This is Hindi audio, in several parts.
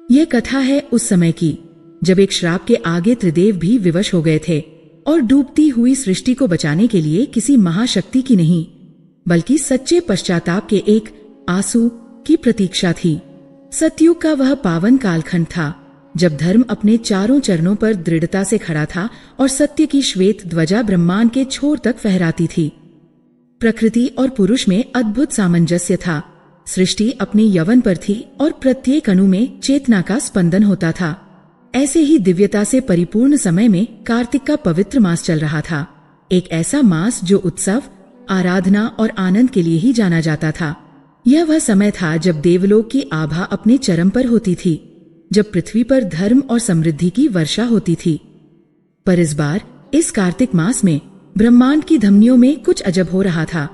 यह कथा है उस समय की जब एक श्राप के आगे त्रिदेव भी विवश हो गए थे और डूबती हुई सृष्टि को बचाने के लिए किसी महाशक्ति की नहीं बल्कि सच्चे पश्चाताप के एक आंसू की प्रतीक्षा थी। सतयुग का वह पावन कालखंड था जब धर्म अपने चारों चरणों पर दृढ़ता से खड़ा था और सत्य की श्वेत ध्वजा ब्रह्मांड के छोर तक फहराती थी। प्रकृति और पुरुष में अद्भुत सामंजस्य था। सृष्टि अपने यवन पर थी और प्रत्येक अणु में चेतना का स्पंदन होता था। ऐसे ही दिव्यता से परिपूर्ण समय में कार्तिक का पवित्र मास चल रहा था। एक ऐसा मास जो उत्सव, आराधना और आनंद के लिए ही जाना जाता था। यह वह समय था जब देवलोक की आभा अपने चरम पर होती थी, जब पृथ्वी पर धर्म और समृद्धि की वर्षा होती थी। पर इस बार इस कार्तिक मास में ब्रह्मांड की धमनियों में कुछ अजब हो रहा था,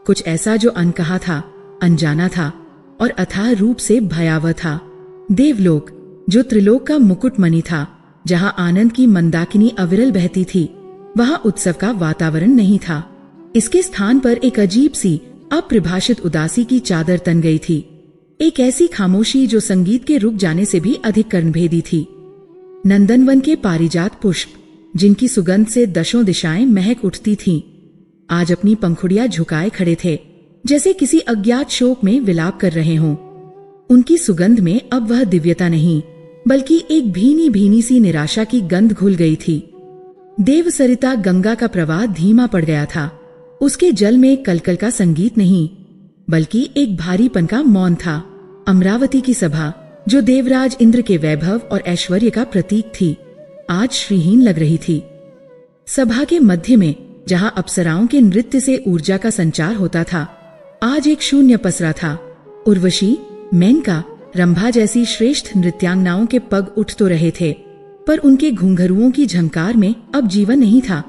कुछ ऐसा जो अनकहा था, अनजाना था और अथाह रूप से भयावह था। देवलोक जो त्रिलोक का मुकुटमणि था, जहाँ आनंद की मंदाकिनी अविरल बहती थी, वहाँ उत्सव का वातावरण नहीं था। इसके स्थान पर एक अजीब सी अप्रभाषित उदासी की चादर तन गई थी। एक ऐसी खामोशी जो संगीत के रुक जाने से भी अधिक कर्णभेदी थी। नंदनवन के पारिजात पुष्प, जिनकी सुगंध से दशों दिशाएं महक उठती थीं, आज अपनी पंखुड़ियां झुकाए खड़े थे, जैसे किसी अज्ञात शोक में विलाप कर रहे हों। उनकी सुगंध में अब वह दिव्यता नहीं, बल्कि एक भीनी भीनी सी निराशा की गंध घुल गई थी। देवसरिता गंगा का प्रवाह धीमा पड़ गया था। उसके जल में कलकल का संगीत नहीं, बल्कि एक भारीपन का मौन था। अमरावती की सभा, जो देवराज इंद्र के वैभव और ऐश्वर्य का प्रतीक थी, आज श्रीहीन लग रही थी। सभा के मध्य में, जहाँ अप्सराओं के नृत्य से ऊर्जा का संचार होता था, आज एक शून्य पसरा था। उर्वशी, मेनका, रंभा जैसी श्रेष्ठ नृत्यांगनाओं के पग उठ तो रहे थे, पर उनके घुंघरुओं की झंकार में अब जीवन नहीं था।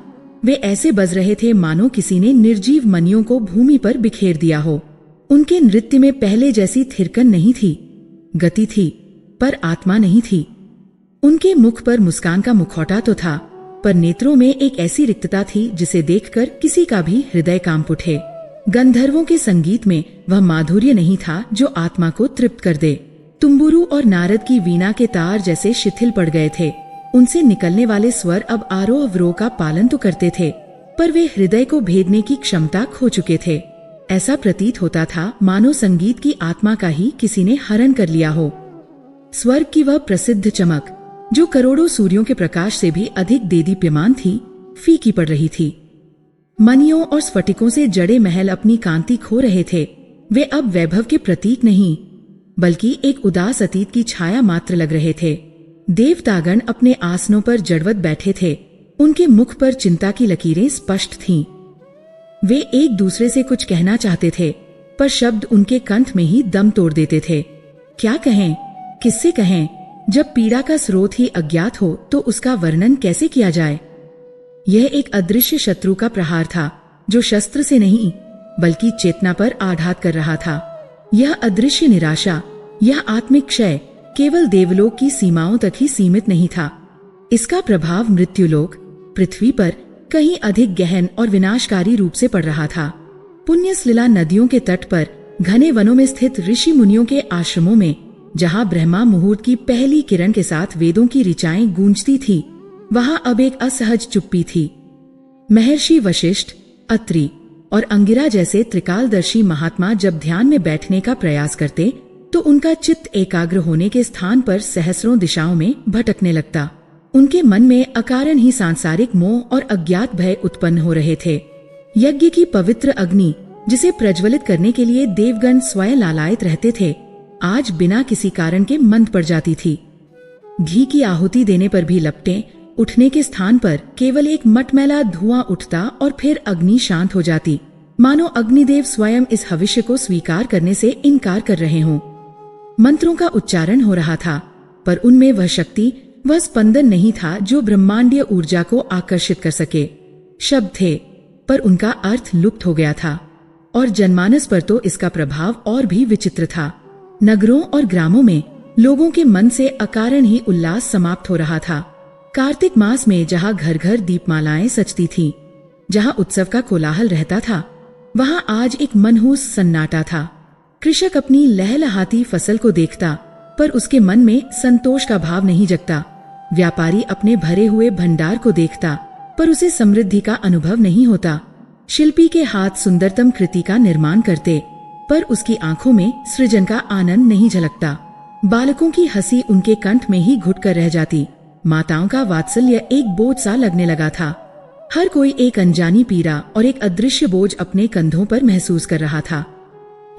वे ऐसे बज रहे थे मानो किसी ने निर्जीव मनियों को भूमि पर बिखेर दिया हो। उनके नृत्य में पहले जैसी थिरकन नहीं थी, गति थी पर आत्मा नहीं थी। उनके मुख पर मुस्कान का मुखौटा तो था, पर नेत्रों में एक ऐसी रिक्तता थी जिसे देखकर किसी का भी हृदय कांप उठे। गंधर्वों के संगीत में वह माधुर्य नहीं था जो आत्मा को तृप्त कर दे। तुम्बुरु और नारद की वीणा के तार जैसे शिथिल पड़ गए थे। उनसे निकलने वाले स्वर अब आरोह अवरोह का पालन तो करते थे, पर वे हृदय को भेदने की क्षमता खो चुके थे। ऐसा प्रतीत होता था मानो संगीत की आत्मा का ही किसी ने हरण कर लिया हो। स्वर्ग की वह प्रसिद्ध चमक, जो करोड़ों सूर्यों के प्रकाश से भी अधिक देदीप्यमान थी, फीकी पड़ रही थी। मणियों और स्फटिकों से जड़े महल अपनी कांति खो रहे थे। वे अब वैभव के प्रतीक नहीं, बल्कि एक उदास अतीत की छाया मात्र लग रहे थे। देवतागण अपने आसनों पर जड़वत बैठे थे। उनके मुख पर चिंता की लकीरें स्पष्ट थीं। वे एक दूसरे से कुछ कहना चाहते थे, पर शब्द उनके कंठ में ही दम तोड़ देते थे। क्या कहें, किससे कहें? जब पीड़ा का स्रोत ही अज्ञात हो तो उसका वर्णन कैसे किया जाए? यह एक अदृश्य शत्रु का प्रहार था, जो शस्त्र से नहीं बल्कि चेतना पर आघात कर रहा था। यह अदृश्य निराशा, यह आत्मिक क्षय केवल देवलोक की सीमाओं तक ही सीमित नहीं था। इसका प्रभाव मृत्युलोक, पृथ्वी पर कहीं अधिक गहन और विनाशकारी रूप से पड़ रहा था। पुण्यसलिला नदियों के तट पर, घने वनों में स्थित ऋषि मुनियों के आश्रमों में, जहाँ ब्रह्मा मुहूर्त की पहली किरण के साथ वेदों की ऋचाएं गूंजती थी, वहाँ अब एक असहज चुप्पी थी। महर्षि वशिष्ठ, अत्रि और अंगिरा जैसे त्रिकालदर्शी महात्मा जब ध्यान में बैठने का प्रयास करते, तो उनका चित्त एकाग्र होने के स्थान पर सहस्रों दिशाओं में भटकने लगता। उनके मन में अकारण ही सांसारिक मोह और अज्ञात भय उत्पन्न हो रहे थे। यज्ञ की पवित्र अग्नि, जिसे प्रज्वलित करने के लिए देवगण स्वयं लालायित रहते थे, आज बिना किसी कारण के मंद पड़ जाती थी। घी की आहुति देने पर भी लपटें उठने के स्थान पर केवल एक मटमैला धुआं उठता और फिर अग्नि शांत हो जाती, मानो अग्निदेव स्वयं इस हविष्य को स्वीकार करने से इनकार कर रहे हों। मंत्रों का उच्चारण हो रहा था, पर उनमें वह शक्ति, वह स्पंदन नहीं था जो ब्रह्मांडीय ऊर्जा को आकर्षित कर सके। शब्द थे, पर उनका अर्थ लुप्त हो गया था, और जनमानस पर तो इसका प्रभाव और भी विचित्र था। नगरों और ग्रामों में लोगों के मन से अकारण ही उल्लास समाप्त हो रहा था। कार्तिक मास में जहाँ घर घर दीपमालाएं सजती थीं, जहाँ उत्सव का कोलाहल रहता था, वहाँ आज एक मनहूस सन्नाटा था। कृषक अपनी लहलहाती फसल को देखता, पर उसके मन में संतोष का भाव नहीं जगता। व्यापारी अपने भरे हुए भंडार को देखता, पर उसे समृद्धि का अनुभव नहीं होता। शिल्पी के हाथ सुंदरतम कृति का निर्माण करते, पर उसकी आंखों में सृजन का आनंद नहीं झलकता। बालकों की हंसी उनके कंठ में ही घुट कर रह जाती। माताओं का वात्सल्य एक बोझ सा लगने लगा था। हर कोई एक अनजानी पीड़ा और एक अदृश्य बोझ अपने कंधों पर महसूस कर रहा था।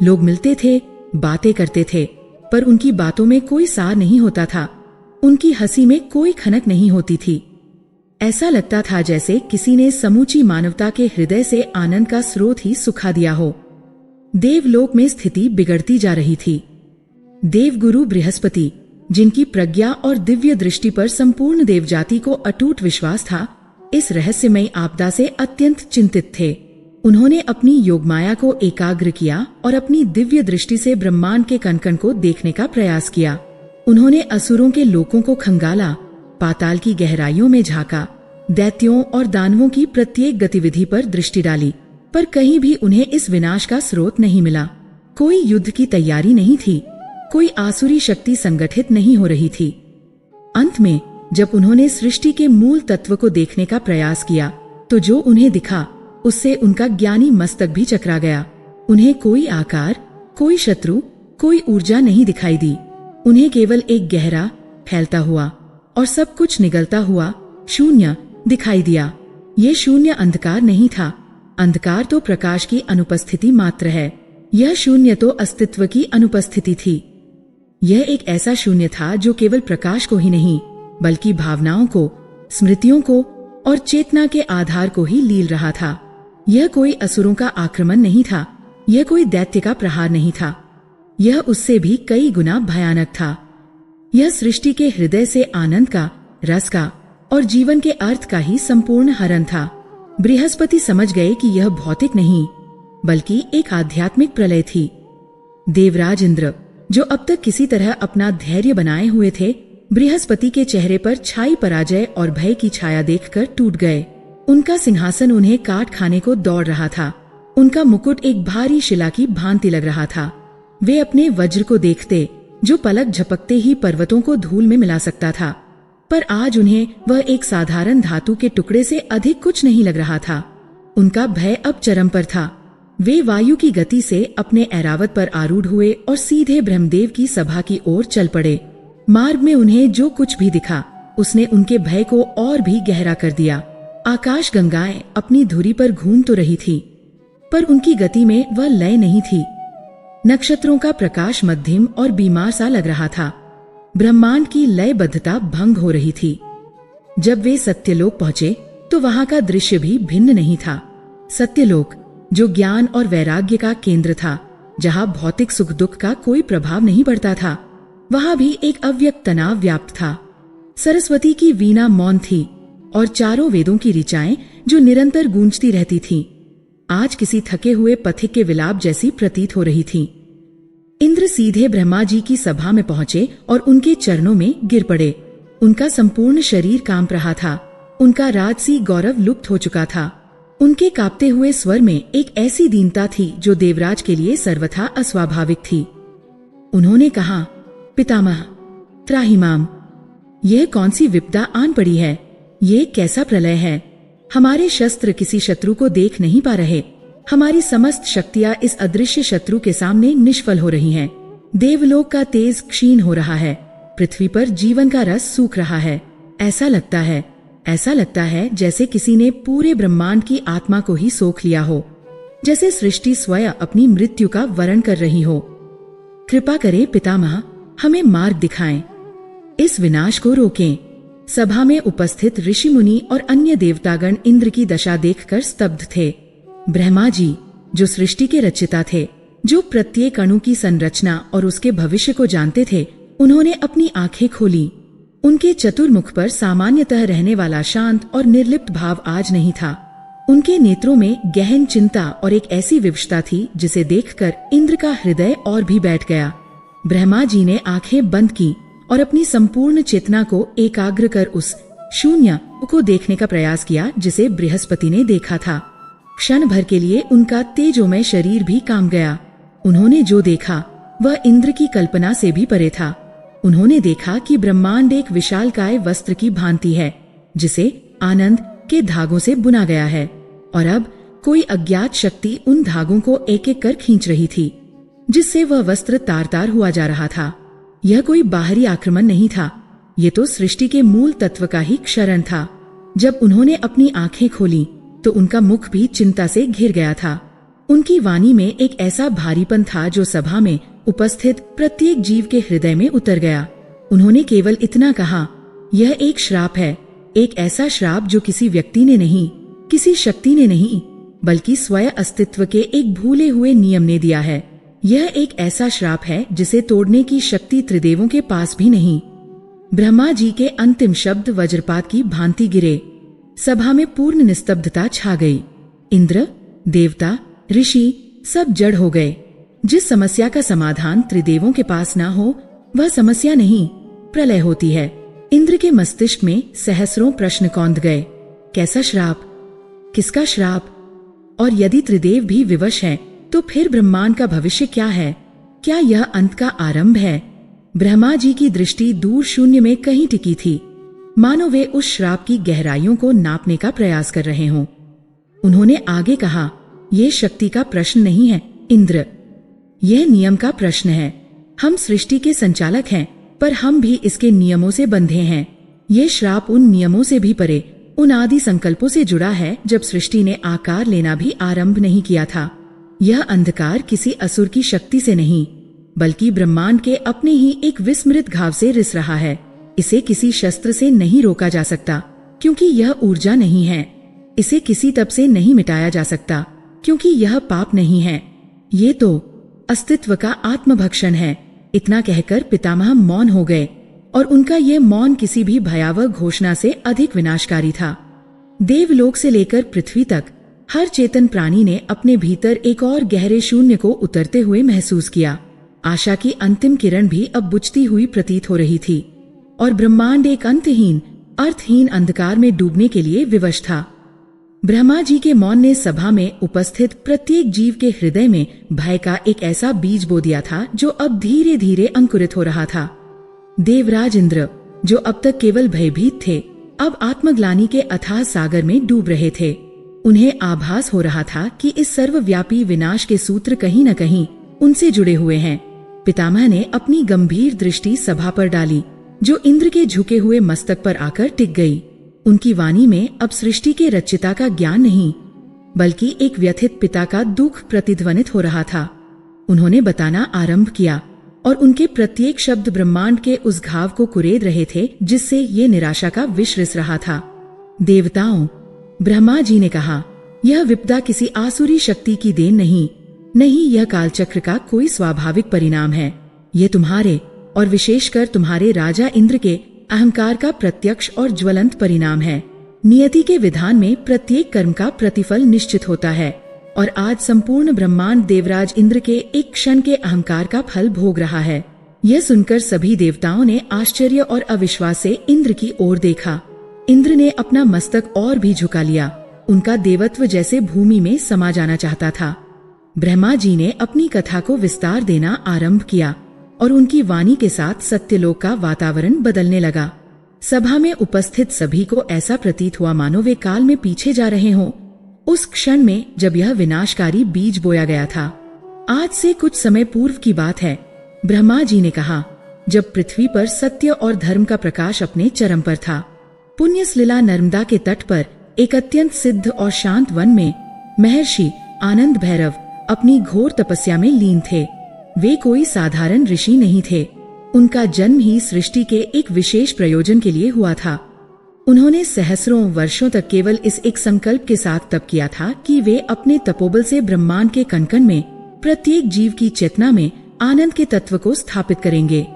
लोग मिलते थे, बातें करते थे, पर उनकी बातों में कोई सार नहीं होता था। उनकी हंसी में कोई खनक नहीं होती थी। ऐसा लगता था जैसे किसी ने समूची मानवता के हृदय से आनंद का स्रोत ही सुखा दिया हो। देवलोक में स्थिति बिगड़ती जा रही थी। देवगुरु बृहस्पति, जिनकी प्रज्ञा और दिव्य दृष्टि पर संपूर्ण देवजाति को अटूट विश्वास था, इस रहस्यमयी आपदा से अत्यंत चिंतित थे। उन्होंने अपनी योगमाया को एकाग्र किया और अपनी दिव्य दृष्टि से ब्रह्मांड के कण-कण को देखने का प्रयास किया। उन्होंने असुरों के लोकों को खंगाला, पाताल की गहराइयों में झांका, दैत्यों और दानवों की प्रत्येक गतिविधि पर दृष्टि डाली, पर कहीं भी उन्हें इस विनाश का स्रोत नहीं मिला। कोई युद्ध की तैयारी नहीं थी, कोई आसुरी शक्ति संगठित नहीं हो रही थी। अंत में जब उन्होंने सृष्टि के मूल तत्व को देखने का प्रयास किया, तो जो उन्हें दिखा उससे उनका ज्ञानी मस्तक भी चकरा गया। उन्हें कोई आकार, कोई शत्रु, कोई ऊर्जा नहीं दिखाई दी। उन्हें केवल एक गहरा, फैलता हुआ और सब कुछ निगलता हुआ शून्य दिखाई दिया। ये शून्य अंधकार नहीं था। अंधकार तो प्रकाश की अनुपस्थिति मात्र है। यह शून्य तो अस्तित्व की अनुपस्थिति थी। यह एक ऐसा शून्य था जो केवल प्रकाश को ही नहीं, बल्कि भावनाओं को, स्मृतियों को और चेतना के आधार को ही लील रहा था। यह कोई असुरों का आक्रमण नहीं था, यह कोई दैत्य का प्रहार नहीं था, यह उससे भी कई गुना भयानक था। यह सृष्टि के हृदय से आनंद का, रस का और जीवन के अर्थ का ही संपूर्ण हरण था। बृहस्पति समझ गए कि यह भौतिक नहीं, बल्कि एक आध्यात्मिक प्रलय थी। देवराज इंद्र, जो अब तक किसी तरह अपना धैर्य बनाए हुए थे, बृहस्पति के चेहरे पर छाई पराजय और भय की छाया देखकर टूट गए। उनका सिंहासन उन्हें काट खाने को दौड़ रहा था। उनका मुकुट एक भारी शिला की भांति लग रहा था। वे अपने वज्र को देखते, जो पलक झपकते ही पर्वतों को धूल में मिला सकता था, पर आज उन्हें वह एक साधारण धातु के टुकड़े से अधिक कुछ नहीं लग रहा था। उनका भय अब चरम पर था। वे वायु की गति से अपने ऐरावत पर आरूढ़ हुए और सीधे ब्रह्मदेव की सभा की ओर चल पड़े। मार्ग में उन्हें जो कुछ भी दिखा, उसने उनके भय को और भी गहरा कर दिया। आकाश गंगाएं अपनी धुरी पर घूम तो रही थी, पर उनकी गति में वह लय नहीं थी। नक्षत्रों का प्रकाश मध्यम और बीमार सा लग रहा था। ब्रह्मांड की लयबद्धता भंग हो रही थी। जब वे सत्यलोक पहुंचे, तो वहां का दृश्य भी भिन्न नहीं था। सत्यलोक, जो ज्ञान और वैराग्य का केंद्र था, जहां भौतिक सुख दुख का कोई प्रभाव नहीं पड़ता था, वहां भी एक अव्यक्त तनाव व्याप्त था। सरस्वती की वीणा मौन थी और चारों वेदों की ऋचाएं जो निरंतर गूंजती रहती थीं, आज किसी थके हुए पथिक के विलाप जैसी प्रतीत हो रही थीं। इंद्र सीधे ब्रह्मा जी की सभा में पहुंचे और उनके चरणों में गिर पड़े। उनका संपूर्ण शरीर कांप रहा था। उनका राजसी गौरव लुप्त हो चुका था। उनके कांपते हुए स्वर में एक ऐसी दीनता थी जो देवराज के लिए सर्वथा अस्वाभाविक थी। उन्होंने कहा, पितामह, त्राहिमाम, यह कौन सी विपदा आन पड़ी है? ये कैसा प्रलय है? हमारे शस्त्र किसी शत्रु को देख नहीं पा रहे। हमारी समस्त शक्तियां इस अदृश्य शत्रु के सामने निष्फल हो रही हैं। देवलोक का तेज क्षीण हो रहा है। पृथ्वी पर जीवन का रस सूख रहा है। ऐसा लगता है जैसे किसी ने पूरे ब्रह्मांड की आत्मा को ही सोख लिया हो, जैसे सृष्टि स्वयं अपनी मृत्यु का वरण कर रही हो। कृपा करें पितामह, हमें मार्ग दिखाएं, इस विनाश को रोकें। सभा में उपस्थित ऋषि मुनि और अन्य देवतागण इंद्र की दशा देखकर स्तब्ध थे। ब्रह्मा जी, जो सृष्टि के रचयिता थे, जो प्रत्येक अणु की संरचना और उसके भविष्य को जानते थे, उन्होंने अपनी आंखें खोली। उनके चतुर्मुख पर सामान्यतः रहने वाला शांत और निर्लिप्त भाव आज नहीं था। उनके नेत्रों में गहन चिंता और एक ऐसी विवशता थी जिसे देखकर इंद्र का हृदय और भी बैठ गया। ब्रह्मा जी ने आंखें बंद की और अपनी संपूर्ण चेतना को एकाग्र कर उस शून्य को देखने का प्रयास किया जिसे बृहस्पति ने देखा था। क्षण भर के लिए उनका तेजोमय शरीर भी कांप गया। उन्होंने जो देखा वह इंद्र की कल्पना से भी परे था। उन्होंने देखा कि ब्रह्मांड एक विशालकाय वस्त्र की भांति है जिसे आनंद के धागों से बुना गया है, और अब कोई अज्ञात शक्ति उन धागों को एक एक कर खींच रही थी, जिससे वह वस्त्र तार तार हुआ जा रहा था। यह कोई बाहरी आक्रमण नहीं था, ये तो सृष्टि के मूल तत्व का ही क्षरण था। जब उन्होंने अपनी आंखें खोली तो उनका मुख भी चिंता से घिर गया था। उनकी वाणी में एक ऐसा भारीपन था जो सभा में उपस्थित प्रत्येक जीव के हृदय में उतर गया। उन्होंने केवल इतना कहा, यह एक श्राप है, एक ऐसा श्राप जो किसी व्यक्ति ने नहीं, किसी शक्ति ने नहीं, बल्कि स्वयं अस्तित्व के एक भूले हुए नियम ने दिया है। यह एक ऐसा श्राप है जिसे तोड़ने की शक्ति त्रिदेवों के पास भी नहीं। ब्रह्मा जी के अंतिम शब्द वज्रपात की भांति गिरे। सभा में पूर्ण निस्तब्धता छा गई। इंद्र, देवता, ऋषि सब जड़ हो गए। जिस समस्या का समाधान त्रिदेवों के पास ना हो वह समस्या नहीं, प्रलय होती है। इंद्र के मस्तिष्क में सहस्रों प्रश्न कौंध गए। कैसा श्राप, किसका श्राप, और यदि त्रिदेव भी विवश हैं, तो फिर ब्रह्मांड का भविष्य क्या है? क्या यह अंत का आरंभ है? ब्रह्मा जी की दृष्टि दूर शून्य में कहीं टिकी थी, मानो वे उस श्राप की गहराइयों को नापने का प्रयास कर रहे हों। उन्होंने आगे कहा, ये शक्ति का प्रश्न नहीं है इंद्र, यह नियम का प्रश्न है। हम सृष्टि के संचालक हैं, पर हम भी इसके नियमों से बंधे हैं। ये श्राप उन नियमों से भी परे, उन आदि संकल्पों से जुड़ा है जब सृष्टि ने आकार लेना भी आरंभ नहीं किया था। यह अंधकार किसी असुर की शक्ति से नहीं, बल्कि ब्रह्मांड के अपने ही एक विस्मृत घाव से रिस रहा है। इसे किसी शस्त्र से नहीं रोका जा सकता, क्योंकि यह ऊर्जा नहीं है। इसे किसी तप से नहीं मिटाया जा सकता, क्योंकि यह पाप नहीं है। ये तो अस्तित्व का आत्मभक्षण है। इतना कहकर पितामह मौन हो गए, और उनका यह मौन किसी भी भयावह घोषणा से अधिक विनाशकारी था। देवलोक से लेकर पृथ्वी तक हर चेतन प्राणी ने अपने भीतर एक और गहरे शून्य को उतरते हुए महसूस किया। आशा की अंतिम किरण भी अब बुझती हुई प्रतीत हो रही थी, और ब्रह्मांड एक अंतहीन, अर्थहीन अंधकार में डूबने के लिए विवश था। ब्रह्मा जी के मौन ने सभा में उपस्थित प्रत्येक जीव के हृदय में भय का एक ऐसा बीज बो दिया था जो अब धीरे धीरे अंकुरित हो रहा था। देवराज इंद्र, जो अब तक केवल भयभीत थे, अब आत्मग्लानि के अथाह सागर में डूब रहे थे। उन्हें आभास हो रहा था कि इस सर्वव्यापी विनाश के सूत्र कहीं न कहीं उनसे जुड़े हुए हैं। पितामह ने अपनी गंभीर दृष्टि सभा पर डाली, जो इंद्र के झुके हुए मस्तक पर आकर टिक गई। उनकी वाणी में अब सृष्टि के रचयिता का ज्ञान नहीं, बल्कि एक व्यथित पिता का दुख प्रतिध्वनित हो रहा था। उन्होंने बताना आरंभ किया, और उनके प्रत्येक शब्द ब्रह्मांड के उस घाव को कुरेद रहे थे जिससे ये निराशा का विष रिस रहा था। देवताओं, ब्रह्मा जी ने कहा, यह विपदा किसी आसुरी शक्ति की देन नहीं, यह कालचक्र का कोई स्वाभाविक परिणाम है। ये तुम्हारे और विशेषकर तुम्हारे राजा इंद्र के अहंकार का प्रत्यक्ष और ज्वलंत परिणाम है। नियति के विधान में प्रत्येक कर्म का प्रतिफल निश्चित होता है, और आज संपूर्ण ब्रह्मांड देवराज इंद्र के एक क्षण के अहंकार का फल भोग रहा है। यह सुनकर सभी देवताओं ने आश्चर्य और अविश्वास से इंद्र की ओर देखा। इंद्र ने अपना मस्तक और भी झुका लिया। उनका देवत्व जैसे भूमि में समा जाना चाहता था। ब्रह्मा जी ने अपनी कथा को विस्तार देना आरंभ किया, और उनकी वाणी के साथ सत्यलोक का वातावरण बदलने लगा। सभा में उपस्थित सभी को ऐसा प्रतीत हुआ मानो वे काल में पीछे जा रहे हों, उस क्षण में जब यह विनाशकारी बीज बोया गया था। आज से कुछ समय पूर्व की बात है। ब्रह्मा जी ने कहा, जब पृथ्वी पर सत्य और धर्म का प्रकाश अपने चरम पर था। पुण्य सलिला नर्मदा के तट पर एक अत्यंत सिद्ध और शांत वन में महर्षि आनंद भैरव अपनी घोर तपस्या में लीन थे। वे कोई साधारण ऋषि नहीं थे। उनका जन्म ही सृष्टि के एक विशेष प्रयोजन के लिए हुआ था। उन्होंने सहस्रों वर्षों तक केवल इस एक संकल्प के साथ तप किया था कि वे अपने तपोबल से ब्रह्मांड के कण-कण में, प्रत्येक जीव की चेतना में आनंद के तत्व को स्थापित करेंगे।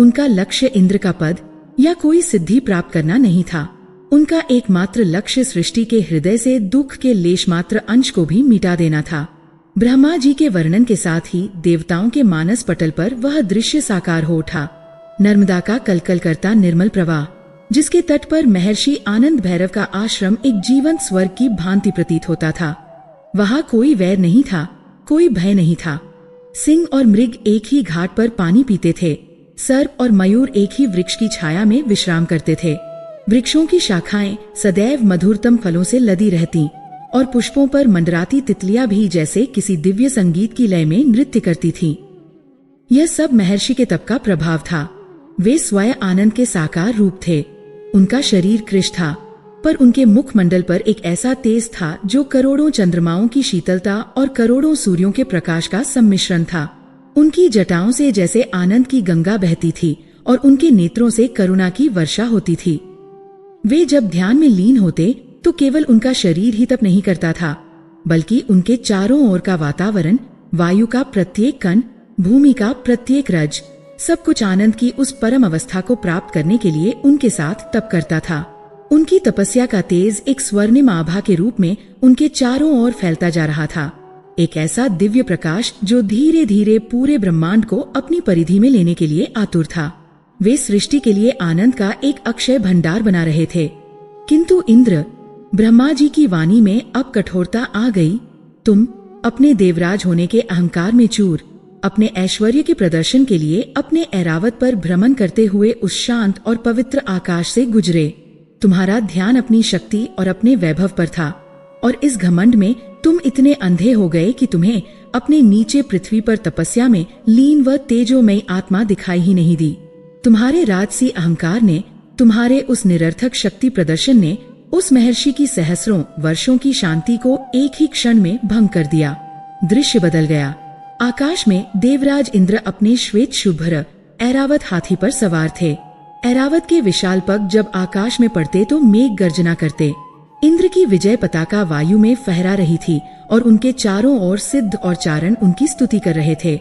उनका लक्ष्य इंद्र का पद या कोई सिद्धि प्राप्त करना नहीं था। उनका एकमात्र लक्ष्य सृष्टि के हृदय से दुख के लेश मात्र अंश को भी मिटा देना था। ब्रह्मा जी के वर्णन के साथ ही देवताओं के मानस पटल पर वह दृश्य साकार हो उठा। नर्मदा का कलकल करता निर्मल प्रवाह, जिसके तट पर महर्षि आनंद भैरव का आश्रम एक जीवंत स्वर्ग की भांति प्रतीत होता था। वहाँ कोई वैर नहीं था, कोई भय नहीं था। सिंह और मृग एक ही घाट पर पानी पीते थे। सर्प और मयूर एक ही वृक्ष की छाया में विश्राम करते थे। वृक्षों की शाखाएं सदैव मधुरतम फलों से लदी रहती और पुष्पों पर मंडराती तितलियां भी जैसे किसी दिव्य संगीत की लय में नृत्य करती थीं। यह सब महर्षि के तप का प्रभाव था। वे स्वयं आनंद के साकार रूप थे। उनका शरीर कृश था, पर उनके मुखमंडल पर एक ऐसा तेज था जो करोड़ों चंद्रमाओं की शीतलता और करोड़ों सूर्यों के प्रकाश का सम्मिश्रण था। उनकी जटाओं से जैसे आनंद की गंगा बहती थी और उनके नेत्रों से करुणा की वर्षा होती थी। वे जब ध्यान में लीन होते तो केवल उनका शरीर ही तप नहीं करता था, बल्कि उनके चारों ओर का वातावरण, वायु का प्रत्येक कण, भूमि का प्रत्येक रज, सब कुछ आनंद की उस परम अवस्था को प्राप्त करने के लिए उनके साथ तप करता था। उनकी तपस्या का तेज एक स्वर्णिम आभा के रूप में उनके चारों ओर फैलता जा रहा था, एक ऐसा दिव्य प्रकाश जो धीरे धीरे पूरे ब्रह्मांड को अपनी परिधि में लेने के लिए आतुर था। वे सृष्टि के लिए आनंद का एक अक्षय भंडार बना रहे थे। किंतु इंद्र, ब्रह्मा जी की वाणी में अब कठोरता आ गई। तुम अपने देवराज होने के अहंकार में चूर, अपने ऐश्वर्य के प्रदर्शन के लिए अपने ऐरावत पर भ्रमण करते हुए उस शांत और पवित्र आकाश से गुजरे। तुम्हारा ध्यान अपनी शक्ति और अपने वैभव पर था, और इस घमंड में तुम इतने अंधे हो गए कि तुम्हें अपने नीचे पृथ्वी पर तपस्या में लीन व तेजोमयी आत्मा दिखाई ही नहीं दी। तुम्हारे राजसी अहंकार ने, तुम्हारे उस निरर्थक शक्ति प्रदर्शन ने उस महर्षि की सहस्रों वर्षों की शांति को एक ही क्षण में भंग कर दिया। दृश्य बदल गया। आकाश में देवराज इंद्र अपने श्वेत शुभ्र ऐरावत हाथी पर सवार थे। ऐरावत के विशाल पग जब आकाश में पड़ते तो मेघ गर्जना करते। इंद्र की विजय पताका वायु में फहरा रही थी और उनके चारों ओर सिद्ध और चारण उनकी स्तुति कर रहे थे।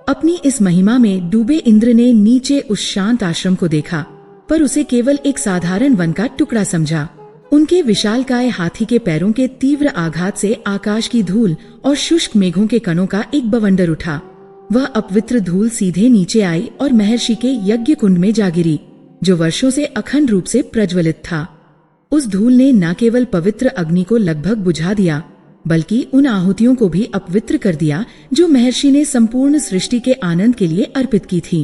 अपनी इस महिमा में डूबे इंद्र ने नीचे उस शांत आश्रम को देखा, पर उसे केवल एक साधारण वन का टुकड़ा समझा। उनके विशालकाय हाथी के पैरों के तीव्र आघात से आकाश की धूल और शुष्क मेघों के कणों का एक बवंडर उठा। वह अपवित्र धूल सीधे नीचे आई और महर्षि के यज्ञ कुंड में जा गिरी, जो वर्षों से अखंड रूप से प्रज्वलित था। उस धूल ने न केवल पवित्र अग्नि को लगभग बुझा दिया, बल्कि उन आहुतियों को भी अपवित्र कर दिया जो महर्षि ने संपूर्ण सृष्टि के आनंद के लिए अर्पित की थी।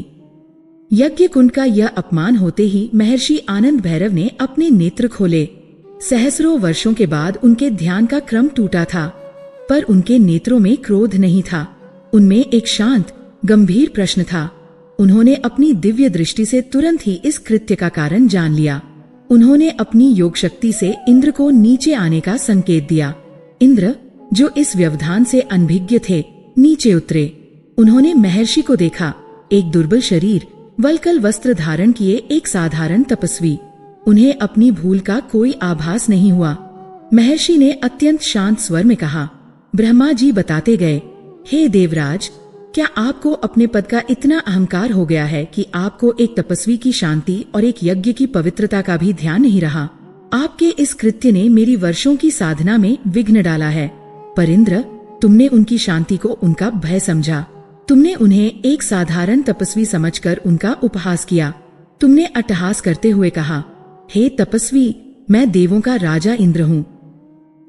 यज्ञ कुंड का यह अपमान होते ही महर्षि आनंद भैरव ने अपने नेत्र खोले। सहस्रों वर्षों के बाद उनके ध्यान का क्रम टूटा था, पर उनके नेत्रों में क्रोध नहीं था। उनमें एक शांत, गंभीर प्रश्न था। उन्होंने अपनी दिव्य दृष्टि से तुरंत ही इस कृत्य का कारण जान लिया। उन्होंने अपनी योग शक्ति से इंद्र को नीचे आने का संकेत दिया। इंद्र, जो इस व्यवधान से अनभिज्ञ थे, नीचे उतरे। उन्होंने महर्षि को देखा, एक दुर्बल शरीर, वल्कल वस्त्र धारण किए एक साधारण तपस्वी। उन्हें अपनी भूल का कोई आभास नहीं हुआ। महर्षि ने अत्यंत शांत स्वर में कहा, ब्रह्मा जी बताते गए, हे देवराज, क्या आपको अपने पद का इतना अहंकार हो गया है कि आपको एक तपस्वी की शांति और एक यज्ञ की पवित्रता का भी ध्यान नहीं रहा? आपके इस कृत्य ने मेरी वर्षों की साधना में विघ्न डाला है। पर इंद्र, तुमने उनकी शांति को उनका भय समझा। तुमने उन्हें एक साधारण तपस्वी समझकर उनका उपहास किया। तुमने अट्टहास करते हुए कहा, हे तपस्वी, मैं देवों का राजा इंद्र हूँ।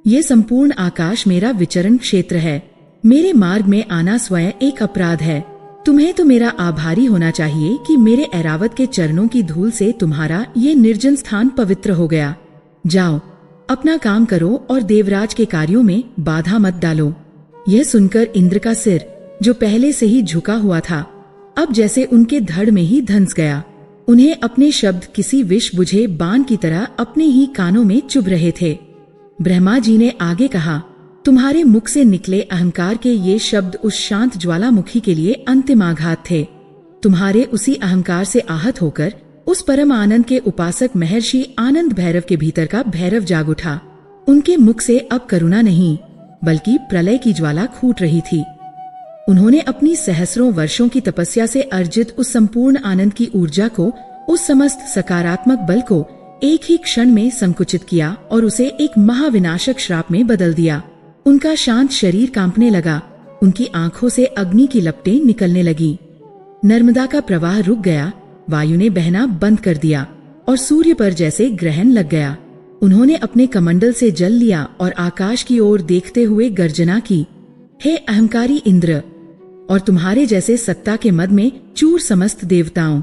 ये संपूर्ण आकाश मेरा विचरण क्षेत्र है। मेरे मार्ग में आना स्वयं एक अपराध है। तुम्हें तो मेरा आभारी होना चाहिए कि मेरे ऐरावत के चरणों की धूल से तुम्हारा ये निर्जन स्थान पवित्र हो गया। जाओ, अपना काम करो और देवराज के कार्यों में बाधा मत डालो। यह सुनकर इंद्र का सिर, जो पहले से ही झुका हुआ था, अब जैसे उनके धड़ में ही धंस गया। उन्हें अपने शब्द किसी विष बुझे बाण की तरह अपने ही कानों में चुभ रहे थे। ब्रह्मा जी ने आगे कहा, तुम्हारे मुख से निकले अहंकार के ये शब्द उस शांत ज्वालामुखी के लिए अंतिम आघात थे। तुम्हारे उसी अहंकार से आहत होकर उस परम आनंद के उपासक महर्षि आनंद भैरव के भीतर का भैरव जाग उठा। उनके मुख से अब करुणा नहीं, बल्कि प्रलय की ज्वाला फूट रही थी। उन्होंने अपनी सहस्रों वर्षों की तपस्या से अर्जित उस संपूर्ण आनंद की ऊर्जा को, उस समस्त सकारात्मक बल को एक ही क्षण में संकुचित किया और उसे एक महाविनाशक श्राप में बदल दिया। उनका शांत शरीर कांपने लगा। उनकी आंखों से अग्नि की लपटें निकलने लगी। नर्मदा का प्रवाह रुक गया। वायु ने बहना बंद कर दिया और सूर्य पर जैसे ग्रहण लग गया। उन्होंने अपने कमंडल से जल लिया और आकाश की ओर देखते हुए गर्जना की, हे अहंकारी इंद्र, और तुम्हारे जैसे सत्ता के मद में चूर समस्त देवताओं,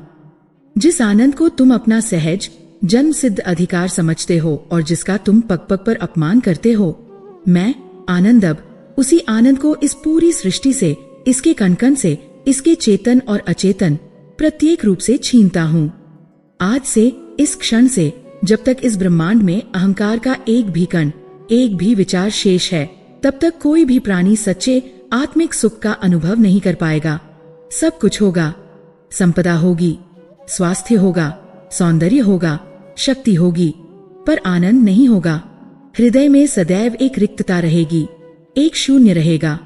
जिस आनंद को तुम अपना सहज जन्म सिद्ध अधिकार समझते हो और जिसका तुम पग पग पर अपमान करते हो, मैं आनंद अब उसी आनंद को इस पूरी सृष्टि से, इसके कण-कण से, इसके चेतन और अचेतन प्रत्येक रूप से छीनता हूँ। आज से, इस क्षण से, जब तक इस ब्रह्मांड में अहंकार का एक भी कण, एक भी विचार शेष है, तब तक कोई भी प्राणी सच्चे आत्मिक सुख का अनुभव नहीं कर पाएगा। सब कुछ होगा, संपदा होगी, स्वास्थ्य होगा, सौंदर्य होगा, शक्ति होगी, पर आनंद नहीं होगा। हृदय में सदैव एक रिक्तता रहेगी, एक शून्य रहेगा।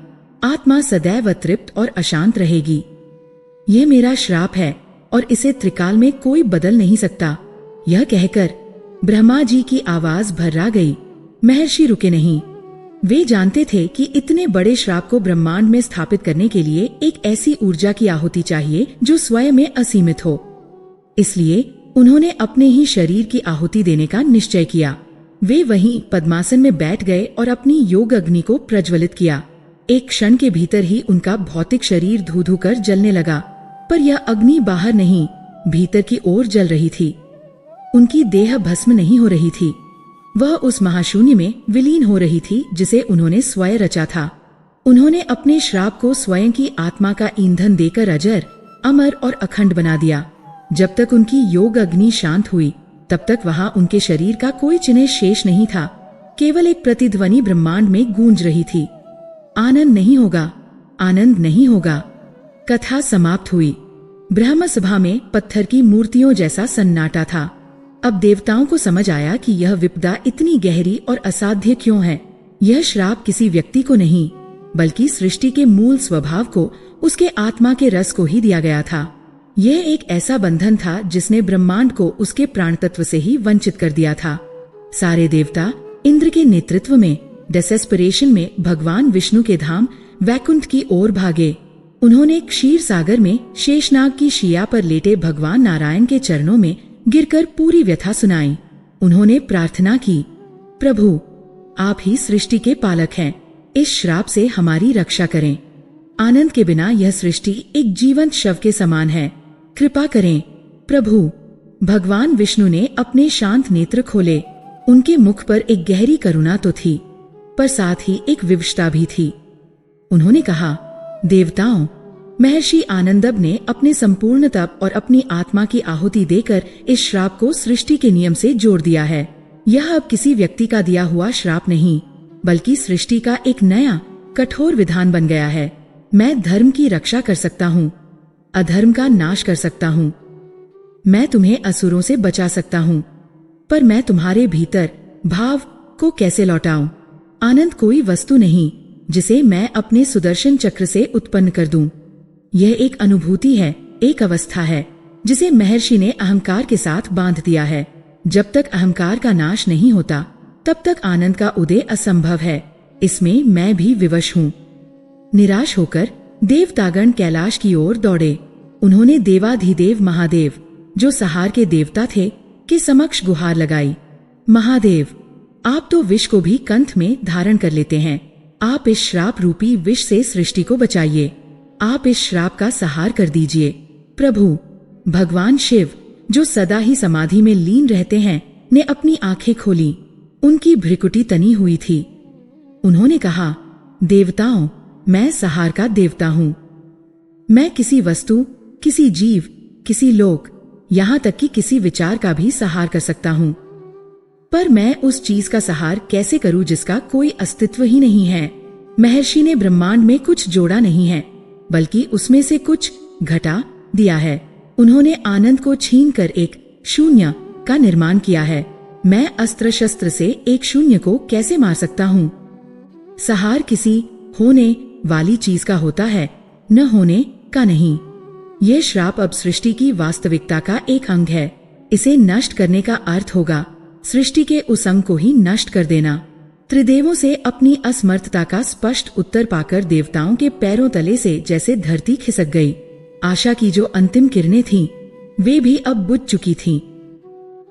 आत्मा सदैव अतृप्त और अशांत रहेगी। यह मेरा श्राप है और इसे त्रिकाल में कोई बदल नहीं सकता। यह कहकर ब्रह्मा जी की आवाज भर्रा गई। महर्षि रुके नहीं। वे जानते थे कि इतने बड़े श्राप को ब्रह्मांड में स्थापित करने के लिए एक ऐसी ऊर्जा की आहुति चाहिए जो स्वयं में असीमित हो। इसलिए उन्होंने अपने ही शरीर की आहुति देने का निश्चय किया। वे वहीं पद्मासन में बैठ गए और अपनी योग अग्नि को प्रज्वलित किया। एक क्षण के भीतर ही उनका भौतिक शरीर धू धू कर जलने लगा, पर यह अग्नि बाहर नहीं, भीतर की ओर जल रही थी। उनकी देह भस्म नहीं हो रही थी, वह उस महाशून्य में विलीन हो रही थी जिसे उन्होंने स्वयं रचा था। उन्होंने अपने श्राप को स्वयं की आत्मा का ईंधन देकर अजर, अमर और अखंड बना दिया। जब तक उनकी योग अग्नि शांत हुई, तब तक वहां उनके शरीर का कोई चिन्ह शेष नहीं था। केवल एक प्रतिध्वनि ब्रह्मांड में गूंज रही थी, आनंद नहीं होगा, आनंद नहीं होगा। कथा समाप्त हुई। ब्रह्म सभा में पत्थर की मूर्तियों जैसा सन्नाटा था। अब देवताओं को समझ आया कि यह विपदा इतनी गहरी और असाध्य क्यों है। यह श्राप किसी व्यक्ति को नहीं, बल्कि सृष्टि के मूल स्वभाव को, उसके आत्मा के रस को ही दिया गया था। यह एक ऐसा बंधन था जिसने ब्रह्मांड को उसके प्राण तत्व से ही वंचित कर दिया था। सारे देवता इंद्र के नेतृत्व में डेस्पेरेशन में भगवान विष्णु के धाम वैकुंठ की ओर भागे। उन्होंने क्षीर सागर में शेषनाग की शिया पर लेटे भगवान नारायण के चरणों में गिरकर पूरी व्यथा सुनाई। उन्होंने प्रार्थना की, प्रभु, आप ही सृष्टि के पालक हैं, इस श्राप से हमारी रक्षा करें। आनंद के बिना यह सृष्टि एक जीवंत शव के समान है, कृपा करें प्रभु। भगवान विष्णु ने अपने शांत नेत्र खोले। उनके मुख पर एक गहरी करुणा तो थी, पर साथ ही एक विवशता भी थी। उन्होंने कहा, देवताओं, महर्षि आनंदब ने अपने संपूर्ण तप और अपनी आत्मा की आहुति देकर इस श्राप को सृष्टि के नियम से जोड़ दिया है। यह अब किसी व्यक्ति का दिया हुआ श्राप नहीं, बल्कि सृष्टि का एक नया कठोर विधान बन गया है। मैं धर्म की रक्षा कर सकता हूँ, अधर्म का नाश कर सकता हूँ। मैं तुम्हें असुरों से बचा सकता हूँ, पर मैं तुम्हारे भीतर भाव को कैसे लौटाऊं? आनंद कोई वस्तु नहीं जिसे मैं अपने सुदर्शन चक्र से उत्पन्न कर दूं। यह एक अनुभूति है, एक अवस्था है जिसे महर्षि ने अहंकार के साथ बांध दिया है। जब तक अहंकार का नाश नहीं होता, तब तक आनंद का उदय असंभव है। इसमें मैं भी विवश हूँ। निराश होकर देवतागण कैलाश की ओर दौड़े। उन्होंने देवाधिदेव महादेव, जो सहार के देवता थे, के समक्ष गुहार लगाई। महादेव, आप तो विष को भी कंठ में धारण कर लेते हैं। आप इस श्राप रूपी विष से सृष्टि को बचाइए। आप इस श्राप का सहार कर दीजिए। प्रभु, भगवान शिव, जो सदा ही समाधि में लीन रहते हैं, ने अपनी आंखें खोली। उनकी भ्रिकुटी तनी हुई थी। उन्होंने कहा, देवताओं, मैं सहार का देवता हूँ। मैं किसी वस्तु, किसी जीव, किसी लोक, यहाँ तक कि किसी विचार का भी सहार कर सकता हूँ। पर मैं उस चीज का सहार कैसे करूं जिसका कोई अस्तित्व ही नहीं है। महर्षि ने ब्रह्मांड में कुछ जोड़ा नहीं है, बल्कि उसमें से कुछ घटा दिया है। उन्होंने आनंद को छीनकर एक शून्य का निर्माण किया है। मैं अस्त्र शस्त्र से एक शून्य को कैसे मार सकता हूँ? सहार किसी होने वाली चीज का होता है, न होने का नहीं। यह श्राप अब सृष्टि की वास्तविकता का एक अंग है। इसे नष्ट करने का अर्थ होगा सृष्टि के उस अंग को ही नष्ट कर देना। त्रिदेवों से अपनी असमर्थता का स्पष्ट उत्तर पाकर देवताओं के पैरों तले से जैसे धरती खिसक गई। आशा की जो अंतिम किरणें थीं, वे भी अब बुझ चुकी थीं।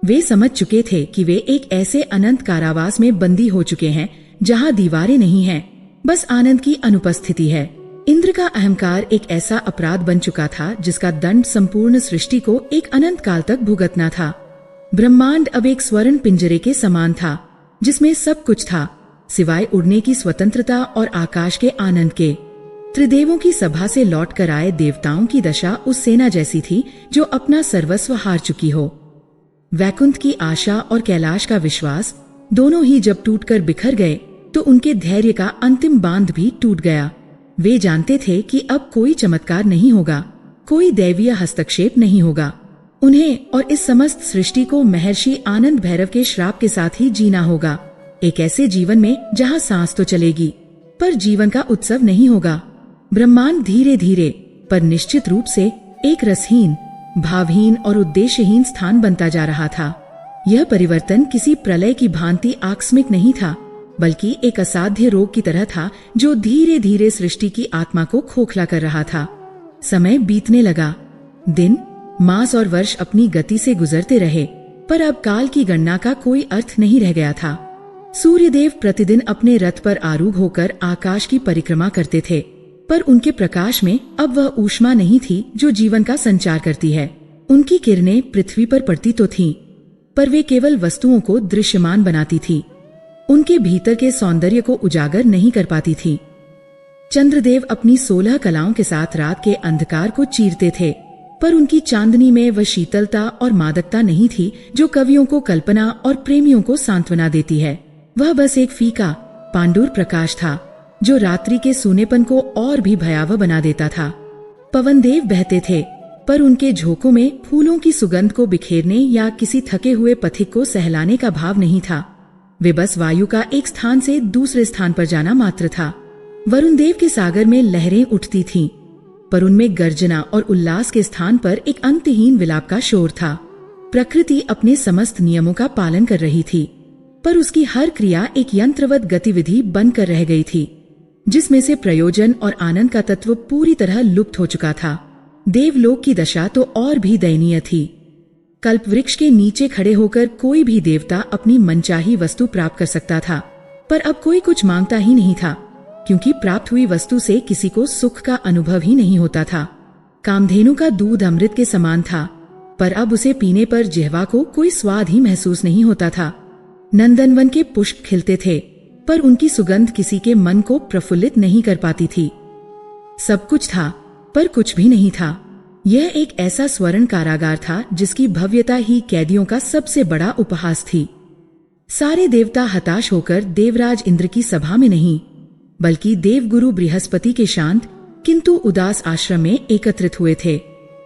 वे समझ चुके थे कि वे एक ऐसे अनंत कारावास में बंदी हो चुके हैं जहां दीवारें नहीं हैं, बस आनंद की अनुपस्थिति है। इंद्र का अहंकार एक ऐसा अपराध बन चुका था जिसका दंड संपूर्ण सृष्टि को एक अनंत काल तक भुगतना था। ब्रह्मांड अब एक स्वर्ण पिंजरे के समान था, जिसमें सब कुछ था सिवाय उड़ने की स्वतंत्रता और आकाश के आनंद के। त्रिदेवों की सभा से लौटकर आए देवताओं की दशा उस सेना जैसी थी जो अपना सर्वस्व हार चुकी हो। वैकुंठ की आशा और कैलाश का विश्वास दोनों ही जब टूटकर बिखर गए तो उनके धैर्य का अंतिम बांध भी टूट गया। वे जानते थे कि अब कोई चमत्कार नहीं होगा, कोई दैवीय हस्तक्षेप नहीं होगा। उन्हें और इस समस्त सृष्टि को महर्षि आनंद भैरव के श्राप के साथ ही जीना होगा, एक ऐसे जीवन में जहां सांस तो चलेगी पर जीवन का उत्सव नहीं होगा। ब्रह्मांड धीरे धीरे पर निश्चित रूप से एक रसहीन, भावहीन और उद्देश्यहीन स्थान बनता जा रहा था। यह परिवर्तन किसी प्रलय की भांति आकस्मिक नहीं था, बल्कि एक असाध्य रोग की तरह था जो धीरे धीरे सृष्टि की आत्मा को खोखला कर रहा था। समय बीतने लगा, दिन, मास और वर्ष अपनी गति से गुजरते रहे, पर अब काल की गणना का कोई अर्थ नहीं रह गया था। सूर्यदेव प्रतिदिन अपने रथ पर आरूढ़ होकर आकाश की परिक्रमा करते थे, पर उनके प्रकाश में अब वह ऊष्मा नहीं थी जो जीवन का संचार करती है। उनकी किरणें पृथ्वी पर पड़ती तो थीं, पर वे केवल वस्तुओं को दृश्यमान बनाती थी, उनके भीतर के सौंदर्य को उजागर नहीं कर पाती थी। चंद्रदेव अपनी 16 कलाओं के साथ रात के अंधकार को चीरते थे, पर उनकी चांदनी में वह शीतलता और मादकता नहीं थी जो कवियों को कल्पना और प्रेमियों को सांत्वना देती है। वह बस एक फीका, पांडुर प्रकाश था जो रात्रि के सूनेपन को और भी भयावह बना देता था। पवनदेव बहते थे, पर उनके झोंकों में फूलों की सुगंध को बिखेरने या किसी थके हुए पथिक को सहलाने का भाव नहीं था। वे बस वायु का एक स्थान से दूसरे स्थान पर जाना मात्र था। वरुण देव के सागर में लहरें उठती थीं, पर उनमें गर्जना और उल्लास के स्थान पर एक अंतहीन विलाप का शोर था। प्रकृति अपने समस्त नियमों का पालन कर रही थी, पर उसकी हर क्रिया एक यंत्रवत गतिविधि बनकर रह गई थी, जिसमें से प्रयोजन और आनंद का तत्व पूरी तरह लुप्त हो चुका था। देवलोक की दशा तो और भी दयनीय थी। कल्प वृक्ष के नीचे खड़े होकर कोई भी देवता अपनी मनचाही वस्तु प्राप्त कर सकता था, पर अब कोई कुछ मांगता ही नहीं था, क्योंकि प्राप्त हुई वस्तु से किसी को सुख का अनुभव ही नहीं होता था। कामधेनु का दूध अमृत के समान था, पर अब उसे पीने पर जिह्वा को कोई स्वाद ही महसूस नहीं होता था। नंदनवन के पुष्प खिलते थे, पर उनकी सुगंध किसी के मन को प्रफुल्लित नहीं कर पाती थी। सब कुछ था, पर कुछ भी नहीं था। यह एक ऐसा स्वर्ण कारागार था जिसकी भव्यता ही कैदियों का सबसे बड़ा उपहास थी। सारे देवता हताश होकर देवराज इंद्र की सभा में नहीं, बल्कि देवगुरु बृहस्पति के शांत किंतु उदास आश्रम में एकत्रित हुए थे।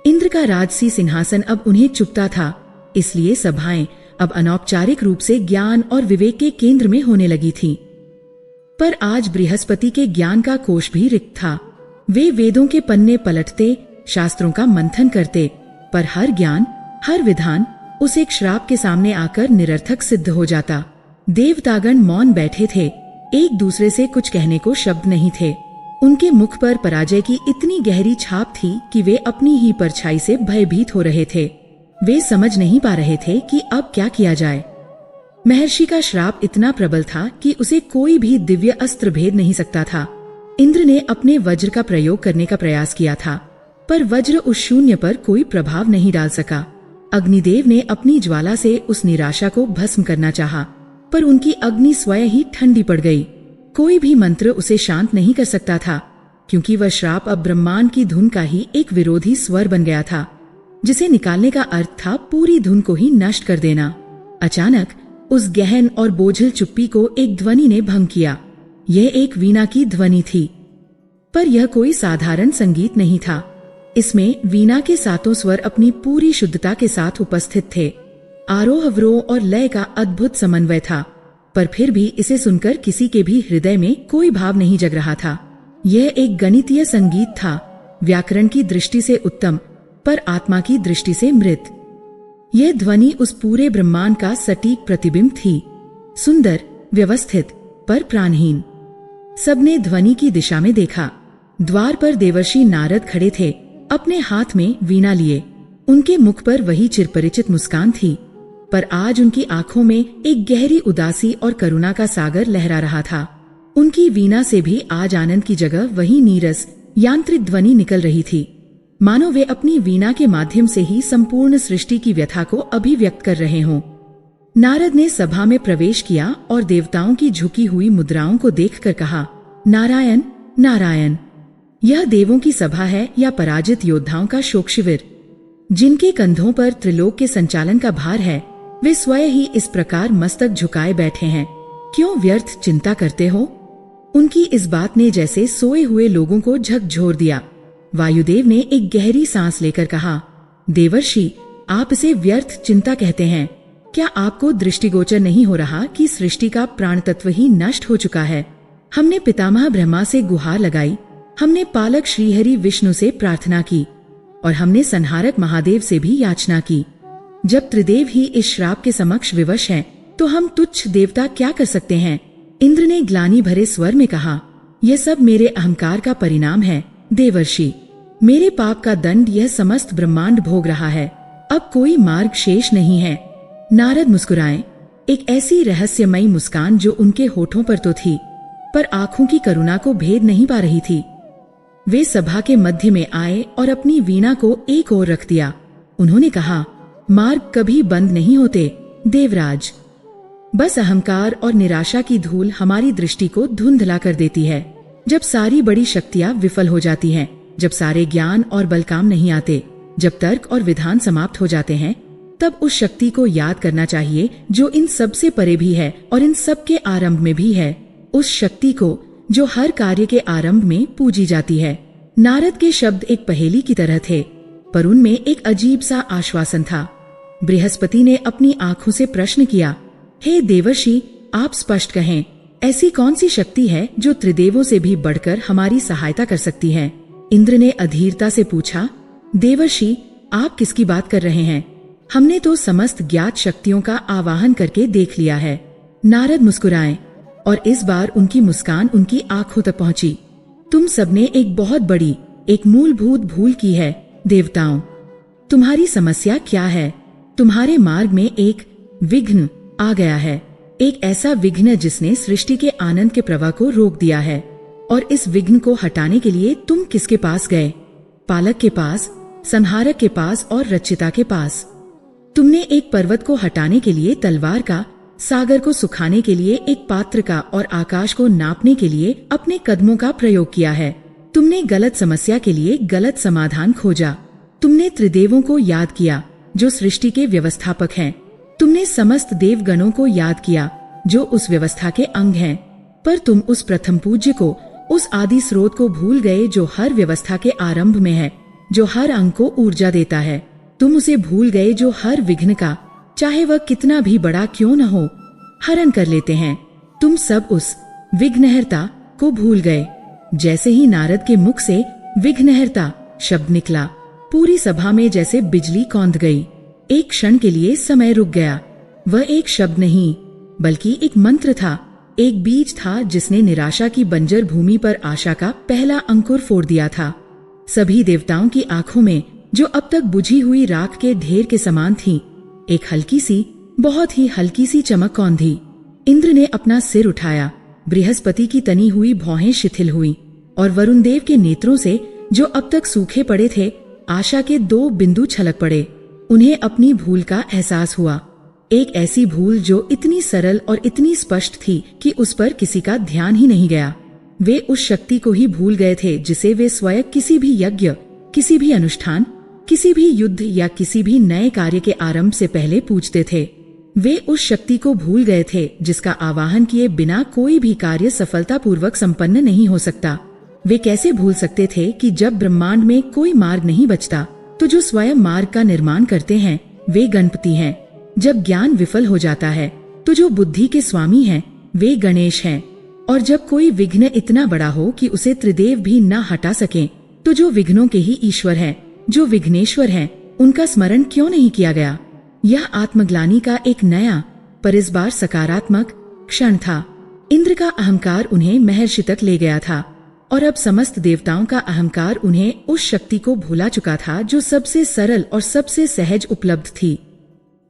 इंद्र का राजसी सिंहासन अब उन्हें चुभता था, इसलिए सभाएं अब अनौपचारिक रूप से ज्ञान और विवेक के केंद्र में होने लगी थीं। पर आज बृहस्पति के ज्ञान का कोष भी रिक्त था। वे वेदों के पन्ने पलटते, शास्त्रों का मंथन करते, पर हर ज्ञान, हर विधान उस एक श्राप के सामने आकर निरर्थक सिद्ध हो जाता। देवतागण मौन बैठे थे, एक दूसरे से कुछ कहने को शब्द नहीं थे। उनके मुख पर पराजय की इतनी गहरी छाप थी कि वे अपनी ही परछाई से भयभीत हो रहे थे। वे समझ नहीं पा रहे थे कि अब क्या किया जाए। महर्षि का श्राप इतना प्रबल था कि उसे कोई भी दिव्य अस्त्र भेद नहीं सकता था। इंद्र ने अपने वज्र का प्रयोग करने का प्रयास किया था, पर वज्र उस शून्य पर कोई प्रभाव नहीं डाल सका। अग्निदेव ने अपनी ज्वाला से उस निराशा को भस्म करना चाहा, पर उनकी अग्नि स्वयं ही ठंडी पड़ गई। कोई भी मंत्र उसे शांत नहीं कर सकता था, क्योंकि वह श्राप अब ब्रह्मांड की धुन का ही एक विरोधी स्वर बन गया था, जिसे निकालने का अर्थ था पूरी धुन को ही नष्ट कर देना। अचानक उस गहन और बोझिल चुप्पी को एक ध्वनि ने भंग किया। यह एक वीणा की ध्वनि थी, पर यह कोई साधारण संगीत नहीं था। इसमें वीणा के सातों स्वर अपनी पूरी शुद्धता के साथ उपस्थित थे। आरोह अवरोह और लय का अद्भुत समन्वय था, पर फिर भी इसे सुनकर किसी के भी हृदय में कोई भाव नहीं जग रहा था। यह एक गणितीय संगीत था, व्याकरण की दृष्टि से उत्तम, पर आत्मा की दृष्टि से मृत। यह ध्वनि उस पूरे ब्रह्मांड का सटीक प्रतिबिंब थी, सुंदर, व्यवस्थित, पर प्राणहीन। सबने ध्वनि की दिशा में देखा। द्वार पर देवर्षि नारद खड़े थे, अपने हाथ में वीणा लिए। उनके मुख पर वही चिरपरिचित मुस्कान थी, पर आज उनकी आंखों में एक गहरी उदासी और करुणा का सागर लहरा रहा था। उनकी वीणा से भी आज आनंद की जगह वही नीरस, यांत्रिक ध्वनि निकल रही थी, मानो वे अपनी वीणा के माध्यम से ही संपूर्ण सृष्टि की व्यथा को अभिव्यक्त कर रहे हों। नारद ने सभा में प्रवेश किया और देवताओं की झुकी हुई मुद्राओं को देखकर कहा, नारायण नारायण। यह देवों की सभा है या पराजित योद्धाओं का शोक शिविर? जिनके कंधों पर त्रिलोक के संचालन का भार है, वे स्वयं ही इस प्रकार मस्तक झुकाए बैठे हैं। क्यों व्यर्थ चिंता करते हो? उनकी इस बात ने जैसे सोए हुए लोगों को झकझोर दिया। वायुदेव ने एक गहरी सांस लेकर कहा, देवर्षि, आप इसे व्यर्थ चिंता कहते हैं। क्या आपको दृष्टिगोचर नहीं हो रहा कि सृष्टि का प्राण तत्व ही नष्ट हो चुका है? हमने पितामह ब्रह्मा से गुहार लगाई, हमने पालक श्रीहरि विष्णु से प्रार्थना की और हमने संहारक महादेव से भी याचना की। जब त्रिदेव ही इस श्राप के समक्ष विवश हैं, तो हम तुच्छ देवता क्या कर सकते हैं? इंद्र ने ग्लानि भरे स्वर में कहा, यह सब मेरे अहंकार का परिणाम है देवर्षि। मेरे पाप का दंड यह समस्त ब्रह्मांड भोग रहा है। अब कोई मार्ग शेष नहीं है। नारद मुस्कुराए, एक ऐसी रहस्यमयी मुस्कान जो उनके होठों पर तो थी, पर आंखों की करुणा को भेद नहीं पा रही थी। वे सभा के मध्य में आए और अपनी वीणा को एक ओर रख दिया। उन्होंने कहा, मार्ग कभी बंद नहीं होते देवराज। बस अहंकार और निराशा की धूल हमारी दृष्टि को धुंधला कर देती है। जब सारी बड़ी शक्तियां विफल हो जाती हैं, जब सारे ज्ञान और बल काम नहीं आते, जब तर्क और विधान समाप्त हो जाते हैं, तब उस शक्ति को याद करना चाहिए जो इन सब से परे भी है और इन सब के आरंभ में भी है। उस शक्ति को जो हर कार्य के आरंभ में पूजी जाती है। नारद के शब्द एक पहेली की तरह थे, पर उनमें एक अजीब सा आश्वासन था। बृहस्पति ने अपनी आंखों से प्रश्न किया, हे देवर्षि, आप स्पष्ट कहें, ऐसी कौन सी शक्ति है जो त्रिदेवों से भी बढ़कर हमारी सहायता कर सकती है? इंद्र ने अधीरता से पूछा, देवर्षि, आप किसकी बात कर रहे हैं? हमने तो समस्त ज्ञात शक्तियों का आवाहन करके देख लिया है। नारद मुस्कुराए और इस बार उनकी मुस्कान उनकी आंखों तक पहुंची। तुम सबने एक बहुत बड़ी, एक मूलभूत भूल की है देवताओं। तुम्हारी समस्या क्या है? तुम्हारे मार्ग में एक विघ्न आ गया है, एक ऐसा विघ्न जिसने सृष्टि के आनंद के प्रवाह को रोक दिया है। और इस विघ्न को हटाने के लिए तुम किसके पास गए? पालक के पास, संहारक के पास और रचिता के पास। तुमने एक पर्वत को हटाने के लिए तलवार का, सागर को सुखाने के लिए एक पात्र का और आकाश को नापने के लिए अपने कदमों का प्रयोग किया है। तुमने गलत समस्या के लिए गलत समाधान खोजा। तुमने त्रिदेवों को याद किया जो सृष्टि के व्यवस्थापक हैं। तुमने समस्त देवगणों को याद किया जो उस व्यवस्था के अंग हैं। पर तुम उस प्रथम पूज्य को, उस आदि स्रोत को भूल गए जो हर व्यवस्था के आरंभ में है, जो हर अंग को ऊर्जा देता है। तुम उसे भूल गए जो हर विघ्न का, चाहे वह कितना भी बड़ा क्यों न हो, हरण कर लेते हैं। तुम सब उस विघ्नहर्ता को भूल गए। जैसे ही नारद के मुख से विघ्नहर्ता शब्द निकला, पूरी सभा में जैसे बिजली कौंध गई। एक क्षण के लिए समय रुक गया। वह एक शब्द नहीं, बल्कि एक मंत्र था, एक बीज था जिसने निराशा की बंजर भूमि पर आशा का पहला अंकुर फोड़ दिया था। सभी देवताओं की आंखों में, जो अब तक बुझी हुई राख के ढेर के समान थी, एक हल्की सी, बहुत ही हल्की सी चमक कौंधी। इंद्र ने अपना सिर उठाया, बृहस्पति की तनी हुई भौहें शिथिल हुई और वरुण देव के नेत्रों से, जो अब तक सूखे पड़े थे, आशा के 2 बिंदु छलक पड़े। उन्हें अपनी भूल का एहसास हुआ, एक ऐसी भूल जो इतनी सरल और इतनी स्पष्ट थी कि उस पर किसी का ध्यान ही नहीं गया। वे उस शक्ति को ही भूल गए थे जिसे वे स्वयं किसी भी यज्ञ, किसी भी अनुष्ठान, किसी भी युद्ध या किसी भी नए कार्य के आरंभ से पहले पूजते थे। वे उस शक्ति को भूल गए थे जिसका आवाहन किए बिना कोई भी कार्य सफलतापूर्वक संपन्न नहीं हो सकता। वे कैसे भूल सकते थे कि जब ब्रह्मांड में कोई मार्ग नहीं बचता, तो जो स्वयं मार्ग का निर्माण करते हैं वे गणपति हैं। जब ज्ञान विफल हो जाता है, तो जो बुद्धि के स्वामी हैं वे गणेश हैं। और जब कोई विघ्न इतना बड़ा हो कि उसे त्रिदेव भी न हटा सकें, तो जो विघ्नों के ही ईश्वर हैं, जो विघ्नेश्वर हैं, उनका स्मरण क्यों नहीं किया गया? यह आत्मग्लानि का एक नया, पर इस बार सकारात्मक क्षण था। इंद्र का अहंकार उन्हें महर्षि तक ले गया था और अब समस्त देवताओं का अहंकार उन्हें उस शक्ति को भुला चुका था जो सबसे सरल और सबसे सहज उपलब्ध थी।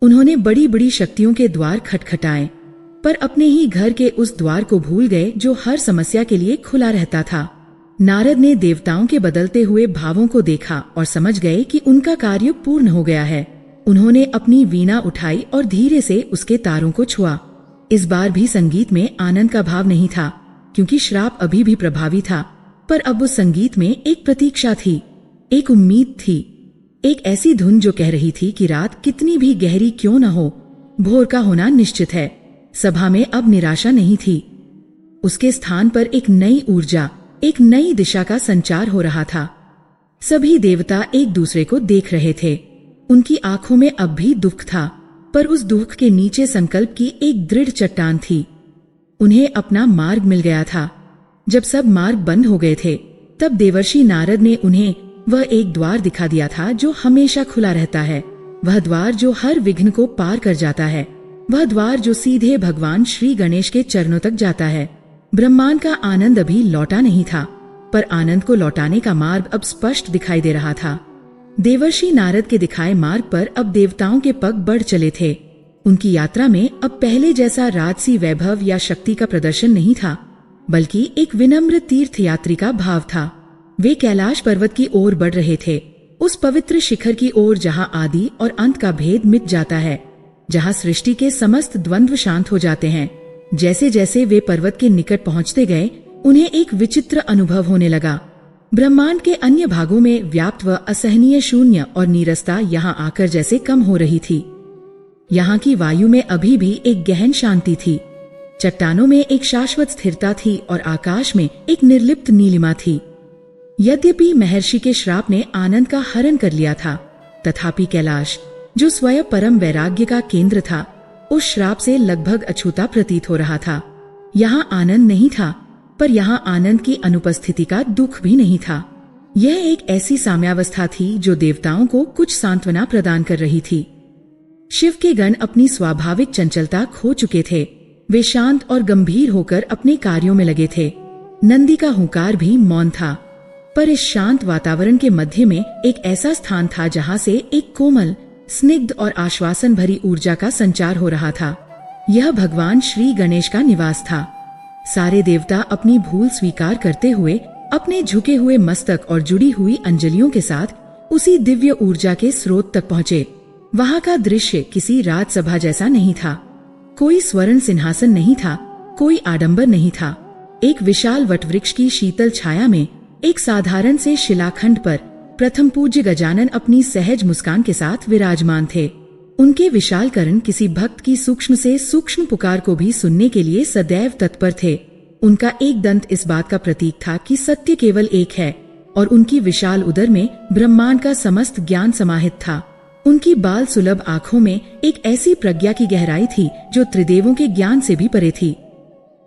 उन्होंने बड़ी बड़ी शक्तियों के द्वार खटखटाए, पर अपने ही घर के उस द्वार को भूल गए जो हर समस्या के लिए खुला रहता था। नारद ने देवताओं के बदलते हुए भावों को देखा और समझ गए कि उनका कार्य पूर्ण हो गया है। उन्होंने अपनी वीणा उठाई और धीरे से उसके तारों को छुआ। इस बार भी संगीत में आनंद का भाव नहीं था, क्योंकि श्राप अभी भी प्रभावी था। पर अब उस संगीत में एक प्रतीक्षा थी, एक उम्मीद थी, एक ऐसी धुन जो कह रही थी कि रात कितनी भी गहरी क्यों न हो, भोर का होना निश्चित है। सभा में अब निराशा नहीं थी। उसके स्थान पर एक नई ऊर्जा, एक नई दिशा का संचार हो रहा था। सभी देवता एक दूसरे को देख रहे थे। उनकी आंखों में अब भी दुख था, पर उस दुख के नीचे संकल्प की एक दृढ़ चट्टान थी। उन्हें अपना मार्ग मिल गया था। जब सब मार्ग बंद हो गए थे, तब देवर्षि नारद ने उन्हें वह एक द्वार दिखा दिया था जो हमेशा खुला रहता है, वह द्वार जो हर विघ्न को पार कर जाता है, वह द्वार जो सीधे भगवान श्री गणेश के चरणों तक जाता है। ब्रह्मांड का आनंद अभी लौटा नहीं था, पर आनंद को लौटाने का मार्ग अब स्पष्ट दिखाई दे रहा था। देवर्षि नारद के दिखाए मार्ग पर अब देवताओं के पग बढ़ चले थे। उनकी यात्रा में अब पहले जैसा राजसी वैभव या शक्ति का प्रदर्शन नहीं था, बल्कि एक विनम्र तीर्थ यात्री का भाव था। वे कैलाश पर्वत की ओर बढ़ रहे थे, उस पवित्र शिखर की ओर जहां आदि और अंत का भेद मिट जाता है, जहां सृष्टि के समस्त द्वंद्व शांत हो जाते हैं। जैसे जैसे वे पर्वत के निकट पहुंचते गए, उन्हें एक विचित्र अनुभव होने लगा। ब्रह्मांड के अन्य भागों में व्याप्त व असहनीय शून्य और नीरसता यहाँ आकर जैसे कम हो रही थी। यहाँ की वायु में अभी भी एक गहन शांति थी, चट्टानों में एक शाश्वत स्थिरता थी और आकाश में एक निर्लिप्त नीलिमा थी। यद्यपि महर्षि के श्राप ने आनंद का हरण कर लिया था, तथापि कैलाश, जो स्वयं परम वैराग्य का केंद्र था, उस श्राप से लगभग अछूता प्रतीत हो रहा था। यहाँ आनंद नहीं था, पर यहाँ आनंद की अनुपस्थिति का दुख भी नहीं था। यह एक ऐसी साम्यावस्था थी जो देवताओं को कुछ सांत्वना प्रदान कर रही थी। शिव के गण अपनी स्वाभाविक चंचलता खो चुके थे। वे शांत और गंभीर होकर अपने कार्यों में लगे थे। नंदी का हुंकार भी मौन था, पर इस शांत वातावरण के मध्य में एक ऐसा स्थान था जहाँ से एक कोमल, स्निग्ध और आश्वासन भरी ऊर्जा का संचार हो रहा था। यह भगवान श्री गणेश का निवास था। सारे देवता अपनी भूल स्वीकार करते हुए अपने झुके हुए मस्तक और जुड़ी हुई अंजलियों के साथ उसी दिव्य ऊर्जा के स्रोत तक पहुँचे। वहाँ का दृश्य किसी राजसभा जैसा नहीं था। कोई स्वर्ण सिंहासन नहीं था, कोई आडंबर नहीं था। एक विशाल वटवृक्ष की शीतल छाया में एक साधारण से शिलाखंड पर प्रथम पूज्य गजानन अपनी सहज मुस्कान के साथ विराजमान थे। उनके विशाल कर्ण किसी भक्त की सूक्ष्म से सूक्ष्म पुकार को भी सुनने के लिए सदैव तत्पर थे। उनका एक दंत इस बात का प्रतीक था कि सत्य केवल एक है, और उनकी विशाल उदर में ब्रह्मांड का समस्त ज्ञान समाहित था। उनकी बाल सुलभ आँखों में एक ऐसी प्रज्ञा की गहराई थी जो त्रिदेवों के ज्ञान से भी परे थी।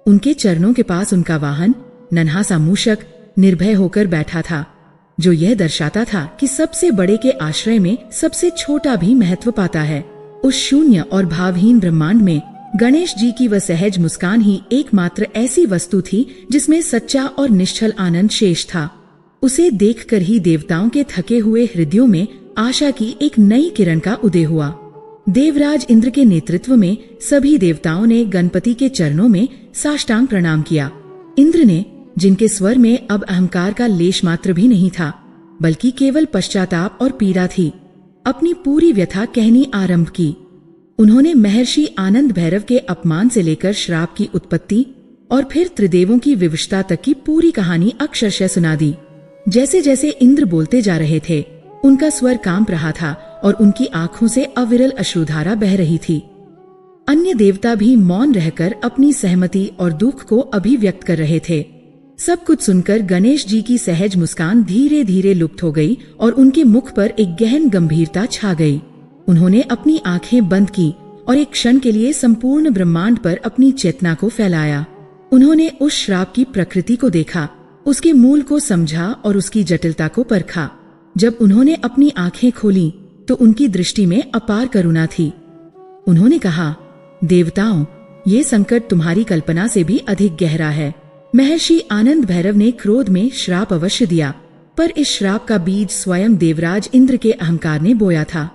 उनके चरणों के पास उनका वाहन, नन्हा सा मूषक, निर्भय होकर बैठा था, जो यह दर्शाता था कि सबसे बड़े के आश्रय में सबसे छोटा भी महत्व पाता है। उस शून्य और भावहीन ब्रह्मांड में गणेश जी की वह सहज मुस्कान ही एकमात्र ऐसी वस्तु थी जिसमें सच्चा और निश्चल आनंद शेष था। उसे देखकर ही देवताओं के थके हुए हृदयों में आशा की एक नई किरण का उदय हुआ। देवराज इंद्र के नेतृत्व में सभी देवताओं ने गणपति के चरणों में साष्टांग प्रणाम किया। इंद्र ने, जिनके स्वर में अब अहंकार का लेश मात्र भी नहीं था, बल्कि केवल पश्चाताप और पीड़ा थी, अपनी पूरी व्यथा कहनी आरंभ की। उन्होंने महर्षि आनंद भैरव के अपमान से लेकर श्राप की उत्पत्ति और फिर त्रिदेवों की विवशता तक की पूरी कहानी अक्षरशः सुना दी। जैसे जैसे इंद्र बोलते जा रहे थे, उनका स्वर कांप रहा था और उनकी आंखों से अविरल अश्रुधारा बह रही थी। अन्य देवता भी मौन रहकर अपनी सहमति और दुख को अभिव्यक्त कर रहे थे। सब कुछ सुनकर गणेश जी की सहज मुस्कान धीरे धीरे लुप्त हो गई और उनके मुख पर एक गहन गंभीरता छा गई। उन्होंने अपनी आंखें बंद की और एक क्षण के लिए संपूर्ण ब्रह्मांड पर अपनी चेतना को फैलाया। उन्होंने उस श्राप की प्रकृति को देखा, उसके मूल को समझा और उसकी जटिलता को परखा। जब उन्होंने अपनी आंखें खोली तो उनकी दृष्टि में अपार करुणा थी। उन्होंने कहा, देवताओं, ये संकट तुम्हारी कल्पना से भी अधिक गहरा है। महर्षि आनंद भैरव ने क्रोध में श्राप अवश्य दिया, पर इस श्राप का बीज स्वयं देवराज इंद्र के अहंकार ने बोया था।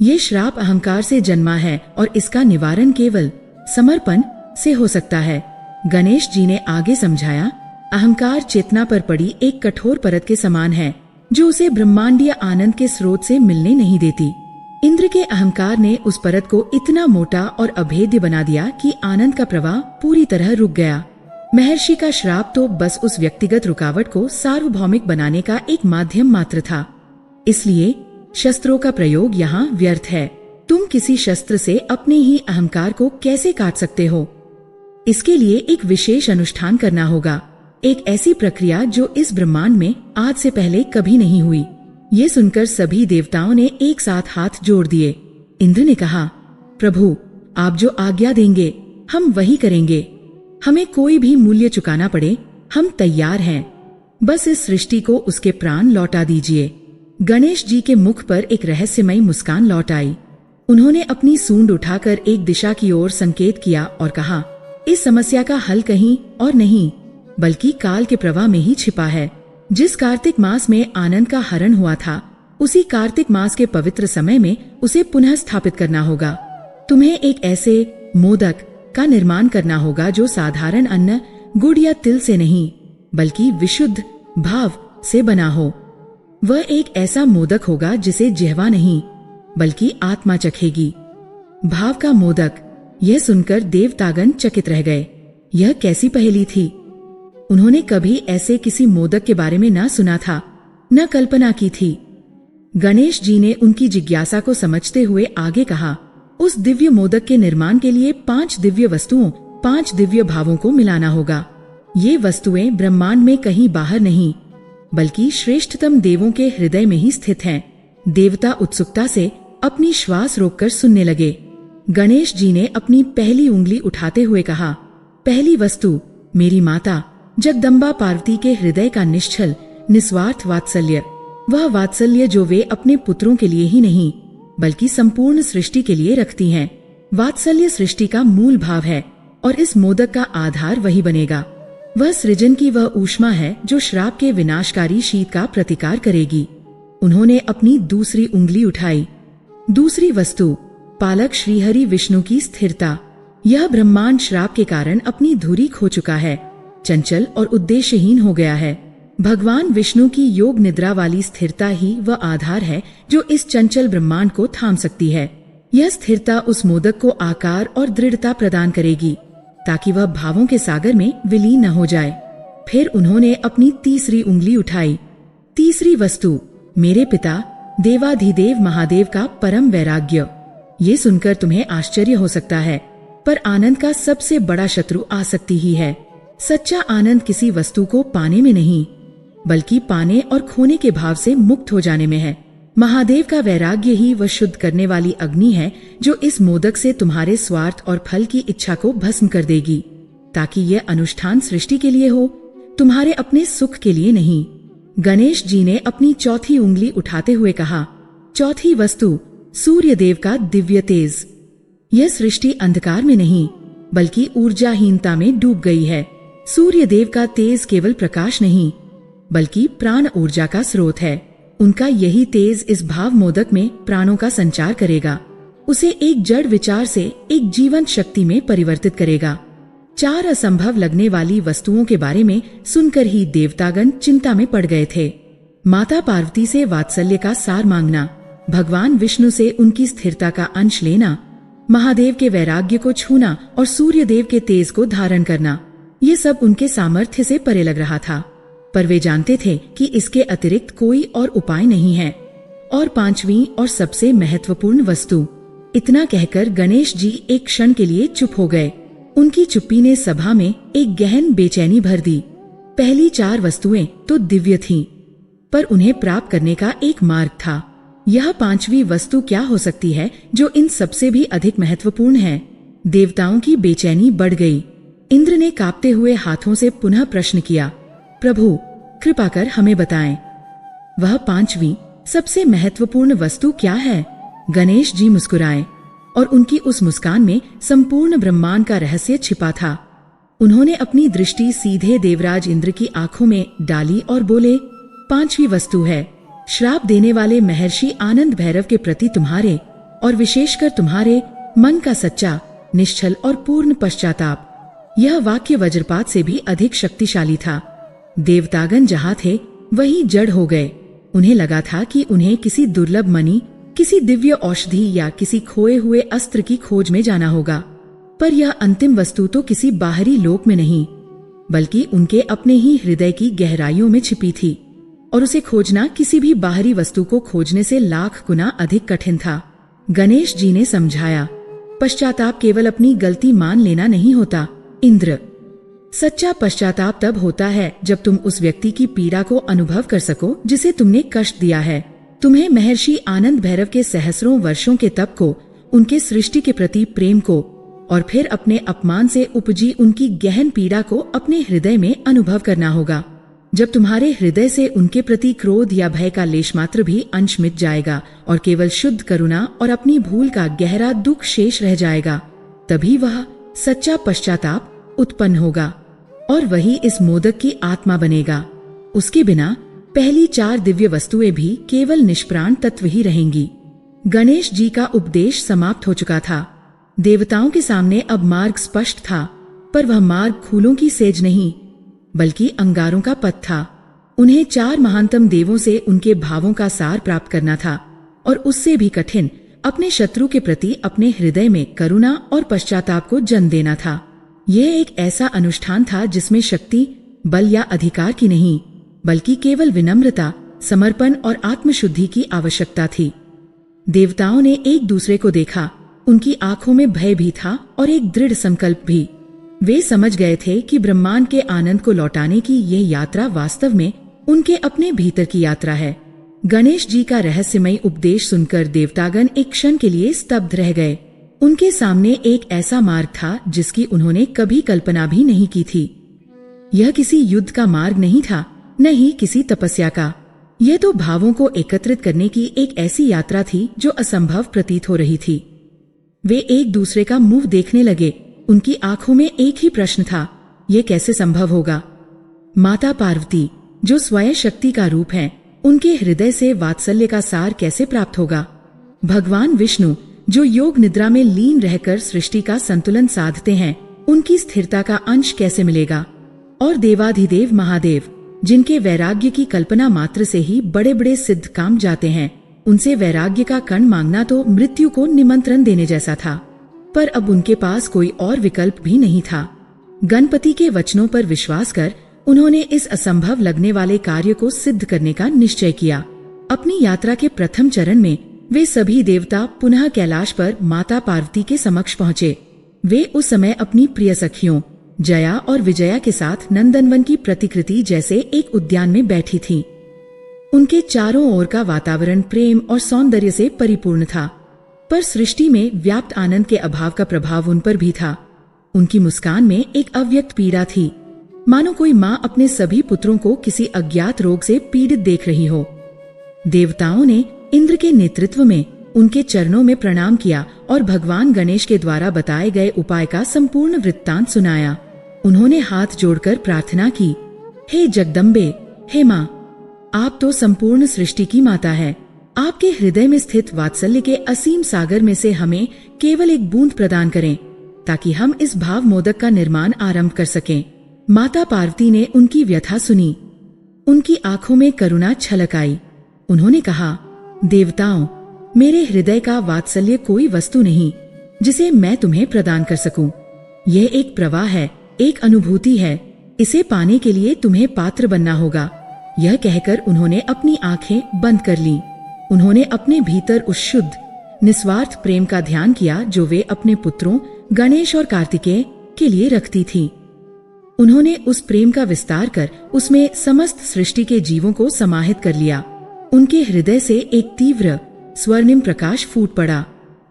ये श्राप अहंकार से जन्मा है और इसका निवारण केवल समर्पण से हो सकता है। गणेश जी ने आगे समझाया, अहंकार चेतना पर पड़ी एक कठोर परत के समान है जो उसे ब्रह्मांडीय आनंद के स्रोत से मिलने नहीं देती। इंद्र के अहंकार ने उस परत को इतना मोटा और अभेद्य बना दिया कि आनंद का प्रवाह पूरी तरह रुक गया। महर्षि का श्राप तो बस उस व्यक्तिगत रुकावट को सार्वभौमिक बनाने का एक माध्यम मात्र था। इसलिए शस्त्रों का प्रयोग यहाँ व्यर्थ है। तुम किसी शस्त्र से अपने ही अहंकार को कैसे काट सकते हो? इसके लिए एक विशेष अनुष्ठान करना होगा, एक ऐसी प्रक्रिया जो इस ब्रह्मांड में आज से पहले कभी नहीं हुई। ये सुनकर सभी देवताओं ने एक साथ हाथ जोड़ दिए। इंद्र ने कहा, प्रभु, आप जो आज्ञा देंगे हम वही करेंगे। हमें कोई भी मूल्य चुकाना पड़े, हम तैयार हैं। बस इस सृष्टि को उसके प्राण लौटा दीजिए। गणेश जी के मुख पर एक रहस्यमयी मुस्कान लौट आई। उन्होंने अपनी सूंड उठाकर एक दिशा की ओर संकेत किया और कहा, इस समस्या का हल कहीं और नहीं बल्कि काल के प्रवाह में ही छिपा है। जिस कार्तिक मास में आनंद का हरण हुआ था, उसी कार्तिक मास के पवित्र समय में उसे पुनः स्थापित करना होगा। तुम्हें एक ऐसे मोदक का निर्माण करना होगा जो साधारण अन्न, गुड़ या तिल से नहीं बल्कि विशुद्ध भाव से बना हो। वह एक ऐसा मोदक होगा जिसे जिह्वा नहीं बल्कि आत्मा चखेगी। भाव का मोदक। यह सुनकर देवतागण चकित रह गए। यह कैसी पहेली थी? उन्होंने कभी ऐसे किसी मोदक के बारे में न सुना था, न कल्पना की थी। गणेश जी ने उनकी जिज्ञासा को समझते हुए आगे कहा, उस दिव्य मोदक के निर्माण के लिए 5 दिव्य वस्तुओं, 5 दिव्य भावों को मिलाना होगा। ये वस्तुएं ब्रह्मांड में कहीं बाहर नहीं बल्कि श्रेष्ठतम देवों के हृदय में ही स्थित हैं। देवता उत्सुकता से अपनी श्वास रोककर सुनने लगे। गणेश जी ने अपनी पहली उंगली उठाते हुए कहा, पहली वस्तु मेरी माता जगदम्बा पार्वती के हृदय का निश्चल निस्वार्थ वात्सल्य। वह वात्सल्य जो वे अपने पुत्रों के लिए ही नहीं बल्कि संपूर्ण सृष्टि के लिए रखती हैं। वात्सल्य सृष्टि का मूल भाव है और इस मोदक का आधार वही बनेगा। वह सृजन की वह ऊष्मा है जो श्राप के विनाशकारी शीत का प्रतिकार करेगी। उन्होंने अपनी दूसरी उंगली उठाई। दूसरी वस्तु पालक श्रीहरि विष्णु की स्थिरता। यह ब्रह्मांड श्राप के कारण अपनी धुरी खो चुका है, चंचल और उद्देश्यहीन हो गया है। भगवान विष्णु की योग निद्रा वाली स्थिरता ही वह आधार है जो इस चंचल ब्रह्मांड को थाम सकती है। यह स्थिरता उस मोदक को आकार और दृढ़ता प्रदान करेगी ताकि वह भावों के सागर में विलीन न हो जाए। फिर उन्होंने अपनी तीसरी उंगली उठाई। तीसरी वस्तु मेरे पिता देवाधिदेव महादेव का परम वैराग्य। ये सुनकर तुम्हें आश्चर्य हो सकता है, पर आनंद का सबसे बड़ा शत्रु आसक्ति ही है। सच्चा आनंद किसी वस्तु को पाने में नहीं बल्कि पाने और खोने के भाव से मुक्त हो जाने में है। महादेव का वैराग्य ही वह शुद्ध करने वाली अग्नि है जो इस मोदक से तुम्हारे स्वार्थ और फल की इच्छा को भस्म कर देगी, ताकि यह अनुष्ठान सृष्टि के लिए हो, तुम्हारे अपने सुख के लिए नहीं। गणेश जी ने अपनी चौथी उंगली उठाते हुए कहा, चौथी वस्तु सूर्य देव का दिव्य तेज। यह सृष्टि अंधकार में नहीं बल्कि ऊर्जाहीनता में डूब गई है। सूर्य देव का तेज केवल प्रकाश नहीं बल्कि प्राण ऊर्जा का स्रोत है। उनका यही तेज इस भाव मोदक में प्राणों का संचार करेगा, उसे एक जड़ विचार से एक जीवंत शक्ति में परिवर्तित करेगा। 4 असंभव लगने वाली वस्तुओं के बारे में सुनकर ही देवतागण चिंता में पड़ गए थे। माता पार्वती से वात्सल्य का सार मांगना, भगवान विष्णु से उनकी स्थिरता का अंश लेना, महादेव के वैराग्य को छूना और सूर्य देव के तेज को धारण करना, ये सब उनके सामर्थ्य से परे लग रहा था। पर वे जानते थे कि इसके अतिरिक्त कोई और उपाय नहीं है। और 5वीं और सबसे महत्वपूर्ण वस्तु। इतना कहकर गणेश जी एक क्षण के लिए चुप हो गए। उनकी चुप्पी ने सभा में एक गहन बेचैनी भर दी। पहली 4 वस्तुएं तो दिव्य थीं, पर उन्हें प्राप्त करने का एक मार्ग था। यह 5वीं वस्तु क्या हो सकती है जो इन सबसे भी अधिक महत्वपूर्ण है? देवताओं की बेचैनी बढ़ गई। इंद्र ने कांपते हुए हाथों से पुनः प्रश्न किया, प्रभु कृपा कर हमें बताएं, वह 5वीं सबसे महत्वपूर्ण वस्तु क्या है? गणेश जी मुस्कुराए और उनकी उस मुस्कान में संपूर्ण ब्रह्मांड का रहस्य छिपा था। उन्होंने अपनी दृष्टि सीधे देवराज इंद्र की आंखों में डाली और बोले, 5वीं वस्तु है श्राप देने वाले महर्षि आनंद भैरव के प्रति तुम्हारे और विशेषकर तुम्हारे मन का सच्चा, निश्चल और पूर्ण पश्चाताप। यह वाक्य वज्रपात से भी अधिक शक्तिशाली था। देवतागण जहाँ थे वहीं जड़ हो गए। उन्हें लगा था कि उन्हें किसी दुर्लभ मणि, किसी दिव्य औषधि या किसी खोए हुए अस्त्र की खोज में जाना होगा, पर यह अंतिम वस्तु तो किसी बाहरी लोक में नहीं, बल्कि उनके अपने ही हृदय की गहराइयों में छिपी थी, और उसे खोजना किसी भी बाहरी वस्तु को खोजने से लाख गुना अधिक कठिन था। गणेश जी ने समझाया, पश्चाताप केवल अपनी गलती मान लेना नहीं होता इंद्र। सच्चा पश्चाताप तब होता है जब तुम उस व्यक्ति की पीड़ा को अनुभव कर सको जिसे तुमने कष्ट दिया है। तुम्हें महर्षि आनंद भैरव के सहस्रों वर्षों के तप को, उनके सृष्टि के प्रति प्रेम को, और फिर अपने अपमान से उपजी उनकी गहन पीड़ा को अपने हृदय में अनुभव करना होगा। जब तुम्हारे हृदय से उनके प्रति क्रोध या भय का लेश मात्र भी अंश मिट जाएगा और केवल शुद्ध करुणा और अपनी भूल का गहरा दुख शेष रह जाएगा, तभी वह सच्चा पश्चाताप उत्पन्न होगा और वही इस मोदक की आत्मा बनेगा। उसके बिना पहली 4 दिव्य वस्तुएं भी केवल निष्प्राण तत्व ही रहेंगी। गणेश जी का उपदेश समाप्त हो चुका था। देवताओं के सामने अब मार्ग स्पष्ट था, पर वह मार्ग फूलों की सेज नहीं बल्कि अंगारों का पथ था। उन्हें 4 महानतम देवों से उनके भावों का सार प्राप्त करना था, और उससे भी कठिन अपने शत्रु के प्रति अपने हृदय में करुणा और पश्चाताप को जन्म देना था। यह एक ऐसा अनुष्ठान था जिसमें शक्ति, बल या अधिकार की नहीं, बल्कि केवल विनम्रता, समर्पण और आत्मशुद्धि की आवश्यकता थी। देवताओं ने एक दूसरे को देखा। उनकी आंखों में भय भी था और एक दृढ़ संकल्प भी। वे समझ गए थे कि ब्रह्मांड के आनंद को लौटाने की यह यात्रा वास्तव में उनके अपने भीतर की यात्रा है। गणेश जी का रहस्यमय उपदेश सुनकर देवतागण एक क्षण के लिए स्तब्ध रह गए। उनके सामने एक ऐसा मार्ग था जिसकी उन्होंने कभी कल्पना भी नहीं की थी। यह किसी युद्ध का मार्ग नहीं था, न ही किसी तपस्या का। यह तो भावों को एकत्रित करने की एक ऐसी यात्रा थी जो असंभव प्रतीत हो रही थी। वे एक दूसरे का मुंह देखने लगे। उनकी आंखों में एक ही प्रश्न था, यह कैसे संभव होगा? माता पार्वती, जो स्वयं शक्ति का रूप है, उनके हृदय से वात्सल्य का सार कैसे प्राप्त होगा? भगवान विष्णु, जो योग निद्रा में लीन रहकर सृष्टि का संतुलन साधते हैं, उनकी स्थिरता का अंश कैसे मिलेगा? और देवाधिदेव महादेव, जिनके वैराग्य की कल्पना मात्र से ही बड़े बड़े सिद्ध काम जाते हैं, उनसे वैराग्य का कण मांगना तो मृत्यु को निमंत्रण देने जैसा था। पर अब उनके पास कोई और विकल्प भी नहीं था। गणपति के वचनों पर विश्वास कर उन्होंने इस असंभव लगने वाले कार्य को सिद्ध करने का निश्चय किया। अपनी यात्रा के प्रथम चरण में वे सभी देवता पुनः कैलाश पर माता पार्वती के समक्ष पहुँचे। वे उस समय अपनी प्रिय सखियों जया और विजया के साथ नंदनवन की प्रतिकृति जैसे एक उद्यान में बैठी थीं। उनके चारों ओर का वातावरण प्रेम और सौंदर्य से परिपूर्ण था, पर सृष्टि में व्याप्त आनंद के अभाव का प्रभाव उन पर भी था। उनकी मुस्कान में एक अव्यक्त पीड़ा थी, मानो कोई माँ अपने सभी पुत्रों को किसी अज्ञात रोग से पीड़ित देख रही हो। देवताओं ने इंद्र के नेतृत्व में उनके चरणों में प्रणाम किया और भगवान गणेश के द्वारा बताए गए उपाय का संपूर्ण वृत्तांत सुनाया। उन्होंने हाथ जोड़कर प्रार्थना की, हे जगदम्बे, हे माँ, आप तो संपूर्ण सृष्टि की माता है। आपके हृदय में स्थित वात्सल्य के असीम सागर में से हमें केवल एक बूंद प्रदान करें, ताकि हम इस भाव मोदक का निर्माण आरंभ कर सकें। माता पार्वती ने उनकी व्यथा सुनी। उनकी आंखों में करुणा छलक आई। उन्होंने कहा, देवताओं, मेरे हृदय का वात्सल्य कोई वस्तु नहीं जिसे मैं तुम्हें प्रदान कर सकूं। यह एक प्रवाह है, एक अनुभूति है। इसे पाने के लिए तुम्हें पात्र बनना होगा। यह कहकर उन्होंने अपनी आंखें बंद कर लीं। उन्होंने अपने भीतर उस शुद्ध निस्वार्थ प्रेम का ध्यान किया जो वे अपने पुत्रों गणेश और कार्तिकेय के लिए रखती थीं। उन्होंने उस प्रेम का विस्तार कर उसमें समस्त सृष्टि के जीवों को समाहित कर लिया। उनके हृदय से एक तीव्र स्वर्णिम प्रकाश फूट पड़ा।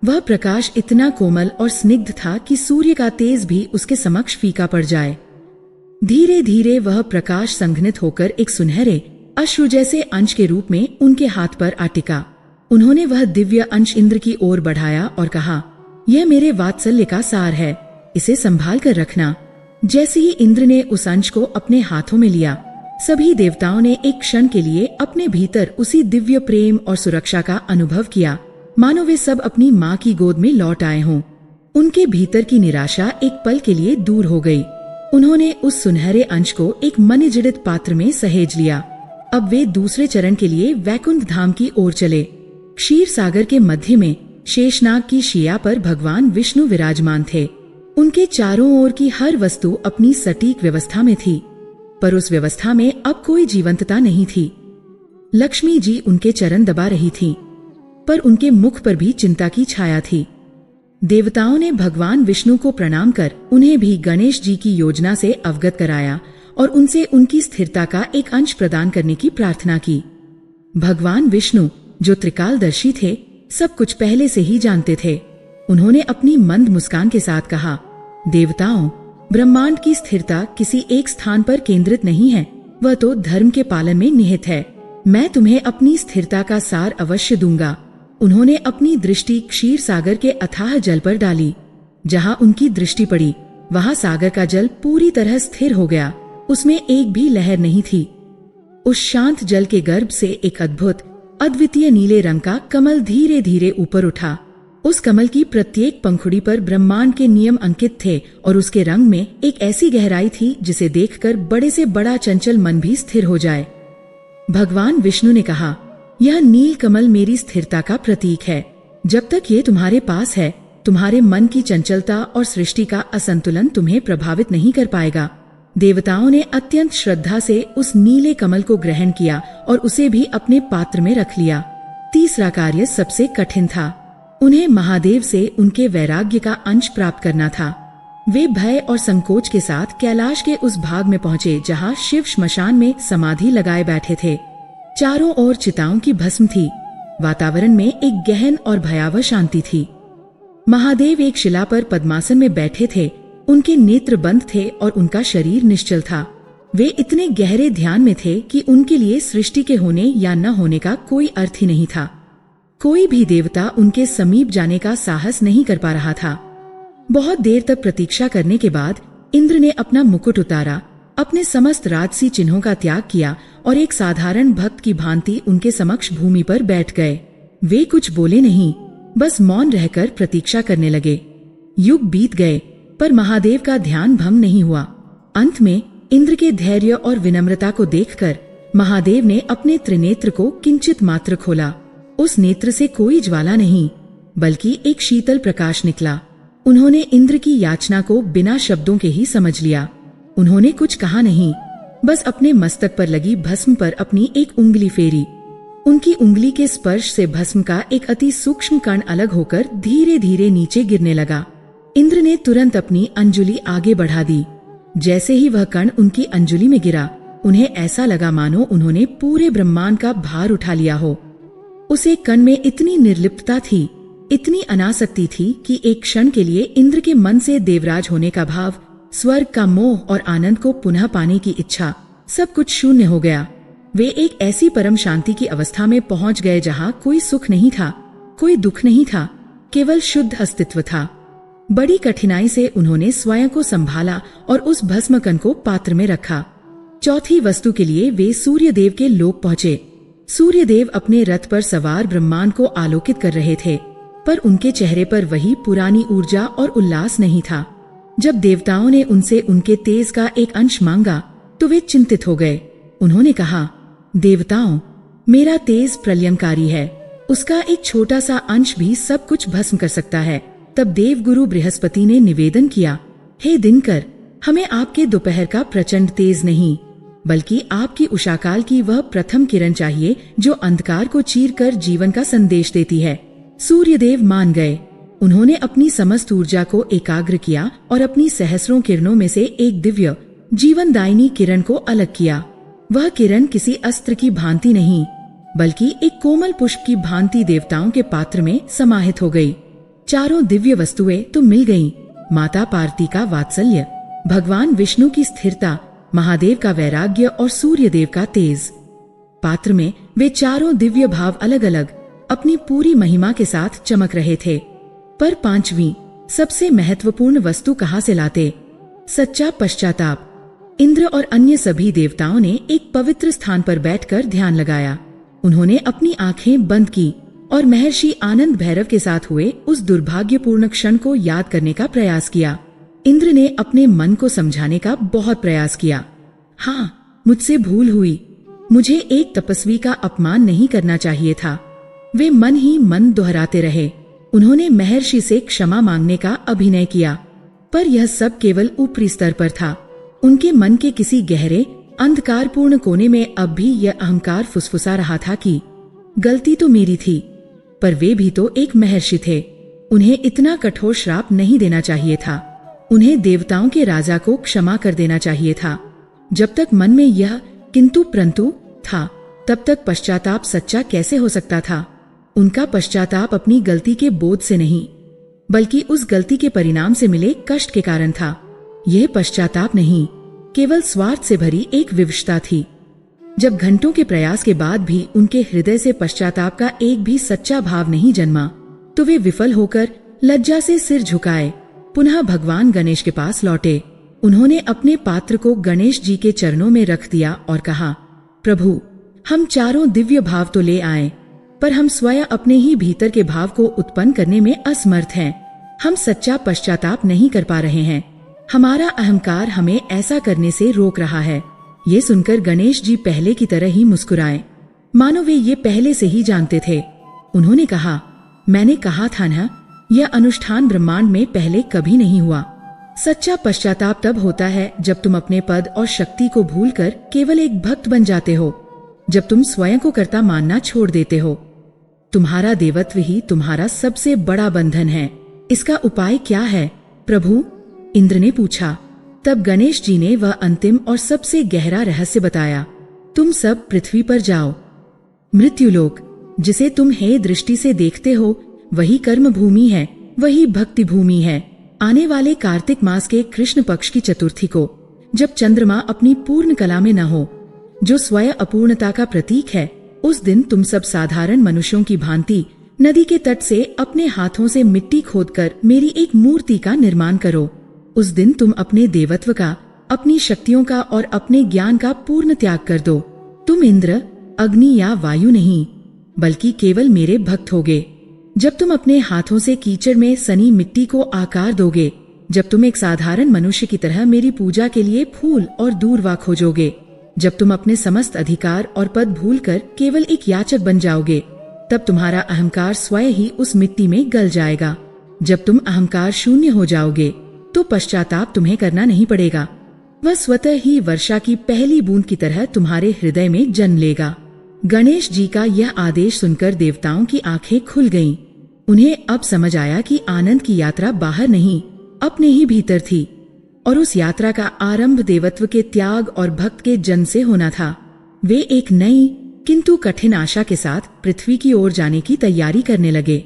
वह प्रकाश इतना कोमल और स्निग्ध था कि सूर्य का तेज भी उसके समक्ष फीका पड़ जाए। धीरे धीरे वह प्रकाश संघनित होकर एक सुनहरे अश्रु जैसे अंश के रूप में उनके हाथ पर आ टिका। उन्होंने वह दिव्य अंश इंद्र की ओर बढ़ाया और कहा, यह मेरे वात्सल्य का सार है, इसे संभाल कर रखना। जैसे ही इंद्र ने उस अंश को अपने हाथों में लिया, सभी देवताओं ने एक क्षण के लिए अपने भीतर उसी दिव्य प्रेम और सुरक्षा का अनुभव किया, मानो वे सब अपनी माँ की गोद में लौट आए हों। उनके भीतर की निराशा एक पल के लिए दूर हो गई। उन्होंने उस सुनहरे अंश को एक मनिजड़ित पात्र में सहेज लिया। अब वे दूसरे चरण के लिए वैकुंठ धाम की ओर चले। क्षीर सागर के मध्य में शेषनाग की शिया पर भगवान विष्णु विराजमान थे। उनके चारों ओर की हर वस्तु अपनी सटीक व्यवस्था में थी, पर उस व्यवस्था में अब कोई जीवंतता नहीं थी। लक्ष्मी जी उनके चरण दबा रही थीं, पर उनके मुख पर भी चिंता की छाया थी। देवताओं ने भगवान विष्णु को प्रणाम कर उन्हें भी गणेश जी की योजना से अवगत कराया और उनसे उनकी स्थिरता का एक अंश प्रदान करने की प्रार्थना की। भगवान विष्णु, जो त्रिकालदर्शी थे, सब कुछ पहले से ही जानते थे। उन्होंने अपनी मंद मुस्कान के साथ कहा, देवताओं, ब्रह्मांड की स्थिरता किसी एक स्थान पर केंद्रित नहीं है, वह तो धर्म के पालन में निहित है। मैं तुम्हें अपनी स्थिरता का सार अवश्य दूंगा। उन्होंने अपनी दृष्टि क्षीर सागर के अथाह जल पर डाली। जहाँ उनकी दृष्टि पड़ी, वहाँ सागर का जल पूरी तरह स्थिर हो गया। उसमें एक भी लहर नहीं थी। उस शांत जल के गर्भ से एक अद्भुत, अद्वितीय नीले रंग का कमल धीरे धीरे ऊपर उठा। उस कमल की प्रत्येक पंखुड़ी पर ब्रह्मांड के नियम अंकित थे और उसके रंग में एक ऐसी गहराई थी जिसे देखकर बड़े से बड़ा चंचल मन भी स्थिर हो जाए। भगवान विष्णु ने कहा, यह नील कमल मेरी स्थिरता का प्रतीक है। जब तक ये तुम्हारे पास है, तुम्हारे मन की चंचलता और सृष्टि का असंतुलन तुम्हें प्रभावित नहीं कर पाएगा। देवताओं ने अत्यंत श्रद्धा से उस नीले कमल को ग्रहण किया और उसे भी अपने पात्र में रख लिया। तीसरा कार्य सबसे कठिन था। उन्हें महादेव से उनके वैराग्य का अंश प्राप्त करना था। वे भय और संकोच के साथ कैलाश के उस भाग में पहुंचे जहां शिव श्मशान में समाधि लगाए बैठे थे। चारों ओर चिताओं की भस्म थी। वातावरण में एक गहन और भयावह शांति थी। महादेव एक शिला पर पद्मासन में बैठे थे। उनके नेत्र बंद थे और उनका शरीर निश्चल था। वे इतने गहरे ध्यान में थे कि उनके लिए सृष्टि के होने या न होने का कोई अर्थ ही नहीं था। कोई भी देवता उनके समीप जाने का साहस नहीं कर पा रहा था। बहुत देर तक प्रतीक्षा करने के बाद इंद्र ने अपना मुकुट उतारा, अपने समस्त राजसी चिन्हों का त्याग किया और एक साधारण भक्त की भांति उनके समक्ष भूमि पर बैठ गए। वे कुछ बोले नहीं, बस मौन रहकर प्रतीक्षा करने लगे। युग बीत गए, पर महादेव का ध्यान भंग नहीं हुआ। अंत में इंद्र के धैर्य और विनम्रता को देखकर महादेव ने अपने त्रिनेत्र को किंचित मात्र खोला। उस नेत्र से कोई ज्वाला नहीं, बल्कि एक शीतल प्रकाश निकला। उन्होंने इंद्र की याचना को बिना शब्दों के ही समझ लिया। उन्होंने कुछ कहा नहीं, बस अपने मस्तक पर लगी भस्म पर अपनी एक उंगली फेरी। उनकी उंगली के स्पर्श से भस्म का एक अति सूक्ष्म कण अलग होकर धीरे धीरे नीचे गिरने लगा। इंद्र ने तुरंत अपनी अंजुली आगे बढ़ा दी। जैसे ही वह कण उनकी अंजुली में गिरा, उन्हें ऐसा लगा मानो उन्होंने पूरे ब्रह्मांड का भार उठा लिया हो। उस एक कण में इतनी निर्लिप्तता थी, इतनी अनासक्ति थी कि एक क्षण के लिए इंद्र के मन से देवराज होने का भाव, स्वर्ग का मोह और आनंद को पुनः पाने की इच्छा, सब कुछ शून्य हो गया। वे एक ऐसी परम शांति की अवस्था में पहुंच गए जहां कोई सुख नहीं था, कोई दुख नहीं था, केवल शुद्ध अस्तित्व था। बड़ी कठिनाई से उन्होंने स्वयं को संभाला और उस भस्म कण को पात्र में रखा। चौथी वस्तु के लिए वे सूर्यदेव के लोक पहुंचे। सूर्यदेव अपने रथ पर सवार ब्रह्मांड को आलोकित कर रहे थे, पर उनके चेहरे पर वही पुरानी ऊर्जा और उल्लास नहीं था। जब देवताओं ने उनसे उनके तेज का एक अंश मांगा तो वे चिंतित हो गए। उन्होंने कहा, देवताओं, मेरा तेज प्रलयंकारी है, उसका एक छोटा सा अंश भी सब कुछ भस्म कर सकता है। तब देवगुरु बृहस्पति ने निवेदन किया, हे दिनकर, हमें आपके दोपहर का प्रचंड तेज नहीं, बल्कि आपकी उषाकाल की वह प्रथम किरण चाहिए जो अंधकार को चीरकर जीवन का संदेश देती है। सूर्यदेव मान गए। उन्होंने अपनी समस्त ऊर्जा को एकाग्र किया और अपनी सहस्रों किरणों में से एक दिव्य जीवनदायिनी किरण को अलग किया। वह किरण किसी अस्त्र की भांति नहीं, बल्कि एक कोमल पुष्प की भांति देवताओं के पात्र में समाहित हो गई। चारों दिव्य वस्तुएं तो मिल गईं। माता पार्वती का वात्सल्य, भगवान विष्णु की स्थिरता, महादेव का वैराग्य और सूर्यदेव का तेज। पात्र में वे चारों दिव्य भाव अलग अलग अपनी पूरी महिमा के साथ चमक रहे थे। पर पांचवी सबसे महत्वपूर्ण वस्तु कहाँ से लाते? सच्चा पश्चाताप। इंद्र और अन्य सभी देवताओं ने एक पवित्र स्थान पर बैठकर ध्यान लगाया। उन्होंने अपनी आंखें बंद की और महर्षि आनंद भैरव के साथ हुए उस दुर्भाग्यपूर्ण क्षण को याद करने का प्रयास किया। इंद्र ने अपने मन को समझाने का बहुत प्रयास किया। हाँ, मुझसे भूल हुई। मुझे एक तपस्वी का अपमान नहीं करना चाहिए था। वे मन ही मन दोहराते रहे। उन्होंने महर्षि से क्षमा मांगने का अभिनय किया, पर यह सब केवल ऊपरी स्तर पर था। उनके मन के किसी गहरे अंधकारपूर्ण कोने में अब भी यह अहंकार फुसफुसा रहा था कि गलती तो मेरी थी, पर वे भी तो एक महर्षि थे। उन्हें इतना कठोर श्राप नहीं देना चाहिए था। उन्हें देवताओं के राजा को क्षमा कर देना चाहिए था। जब तक मन में यह किंतु परंतु था, तब तक पश्चाताप सच्चा कैसे हो सकता था? उनका पश्चाताप अपनी गलती के बोझ से नहीं, बल्कि उस गलती के परिणाम से मिले कष्ट के कारण था। यह पश्चाताप नहीं, केवल स्वार्थ से भरी एक विवशता थी। जब घंटों के प्रयास के बाद भी उनके हृदय से पश्चाताप का एक भी सच्चा भाव नहीं जन्मा, तो वे विफल होकर लज्जा से सिर झुकाए पुनः भगवान गणेश के पास लौटे। उन्होंने अपने पात्र को गणेश जी के चरणों में रख दिया और कहा, प्रभु, हम चारों दिव्य भाव तो ले आए, पर हम स्वयं अपने ही भीतर के भाव को उत्पन्न करने में असमर्थ हैं। हम सच्चा पश्चाताप नहीं कर पा रहे हैं। हमारा अहंकार हमें ऐसा करने से रोक रहा है। ये सुनकर गणेश जी पहले की तरह ही मुस्कुराए, मानो वे ये पहले से ही जानते थे। उन्होंने कहा, मैंने कहा था ना, यह अनुष्ठान ब्रह्मांड में पहले कभी नहीं हुआ। सच्चा पश्चाताप तब होता है जब तुम अपने पद और शक्ति को भूलकर केवल एक भक्त बन जाते हो, जब तुम स्वयं को कर्ता मानना छोड़ देते हो। तुम्हारा देवत्व ही तुम्हारा सबसे बड़ा बंधन है। इसका उपाय क्या है प्रभु? इंद्र ने पूछा। तब गणेश जी ने वह अंतिम और सबसे गहरा रहस्य बताया। तुम सब पृथ्वी पर जाओ। मृत्युलोक, जिसे तुम हे दृष्टि से देखते हो, वही कर्म भूमि है, वही भक्ति भूमि है। आने वाले कार्तिक मास के कृष्ण पक्ष की चतुर्थी को, जब चंद्रमा अपनी पूर्ण कला में न हो, जो स्वयं अपूर्णता का प्रतीक है, उस दिन तुम सब साधारण मनुष्यों की भांति नदी के तट से अपने हाथों से मिट्टी खोदकर मेरी एक मूर्ति का निर्माण करो। उस दिन तुम अपने देवत्व का, अपनी शक्तियों का और अपने ज्ञान का पूर्ण त्याग कर दो। तुम इंद्र, अग्नि या वायु नहीं, बल्कि केवल मेरे भक्त होगे। जब तुम अपने हाथों से कीचड़ में सनी मिट्टी को आकार दोगे, जब तुम एक साधारण मनुष्य की तरह मेरी पूजा के लिए फूल और दूर्वा खोजोगे, जब तुम अपने समस्त अधिकार और पद भूलकर केवल एक याचक बन जाओगे, तब तुम्हारा अहंकार स्वयं ही उस मिट्टी में गल जाएगा। जब तुम अहंकार शून्य हो जाओगे, तो पश्चाताप तुम्हें करना नहीं पड़ेगा। वह स्वतः ही वर्षा की पहली बूंद की तरह तुम्हारे हृदय में जन्म लेगा। गणेश जी का यह आदेश सुनकर देवताओं की आंखें खुल गईं। उन्हें अब समझ आया कि आनंद की यात्रा बाहर नहीं, अपने ही भीतर थी, और उस यात्रा का आरंभ देवत्व के त्याग और भक्त के जन्म से होना था। वे एक नई किंतु कठिन आशा के साथ पृथ्वी की ओर जाने की तैयारी करने लगे।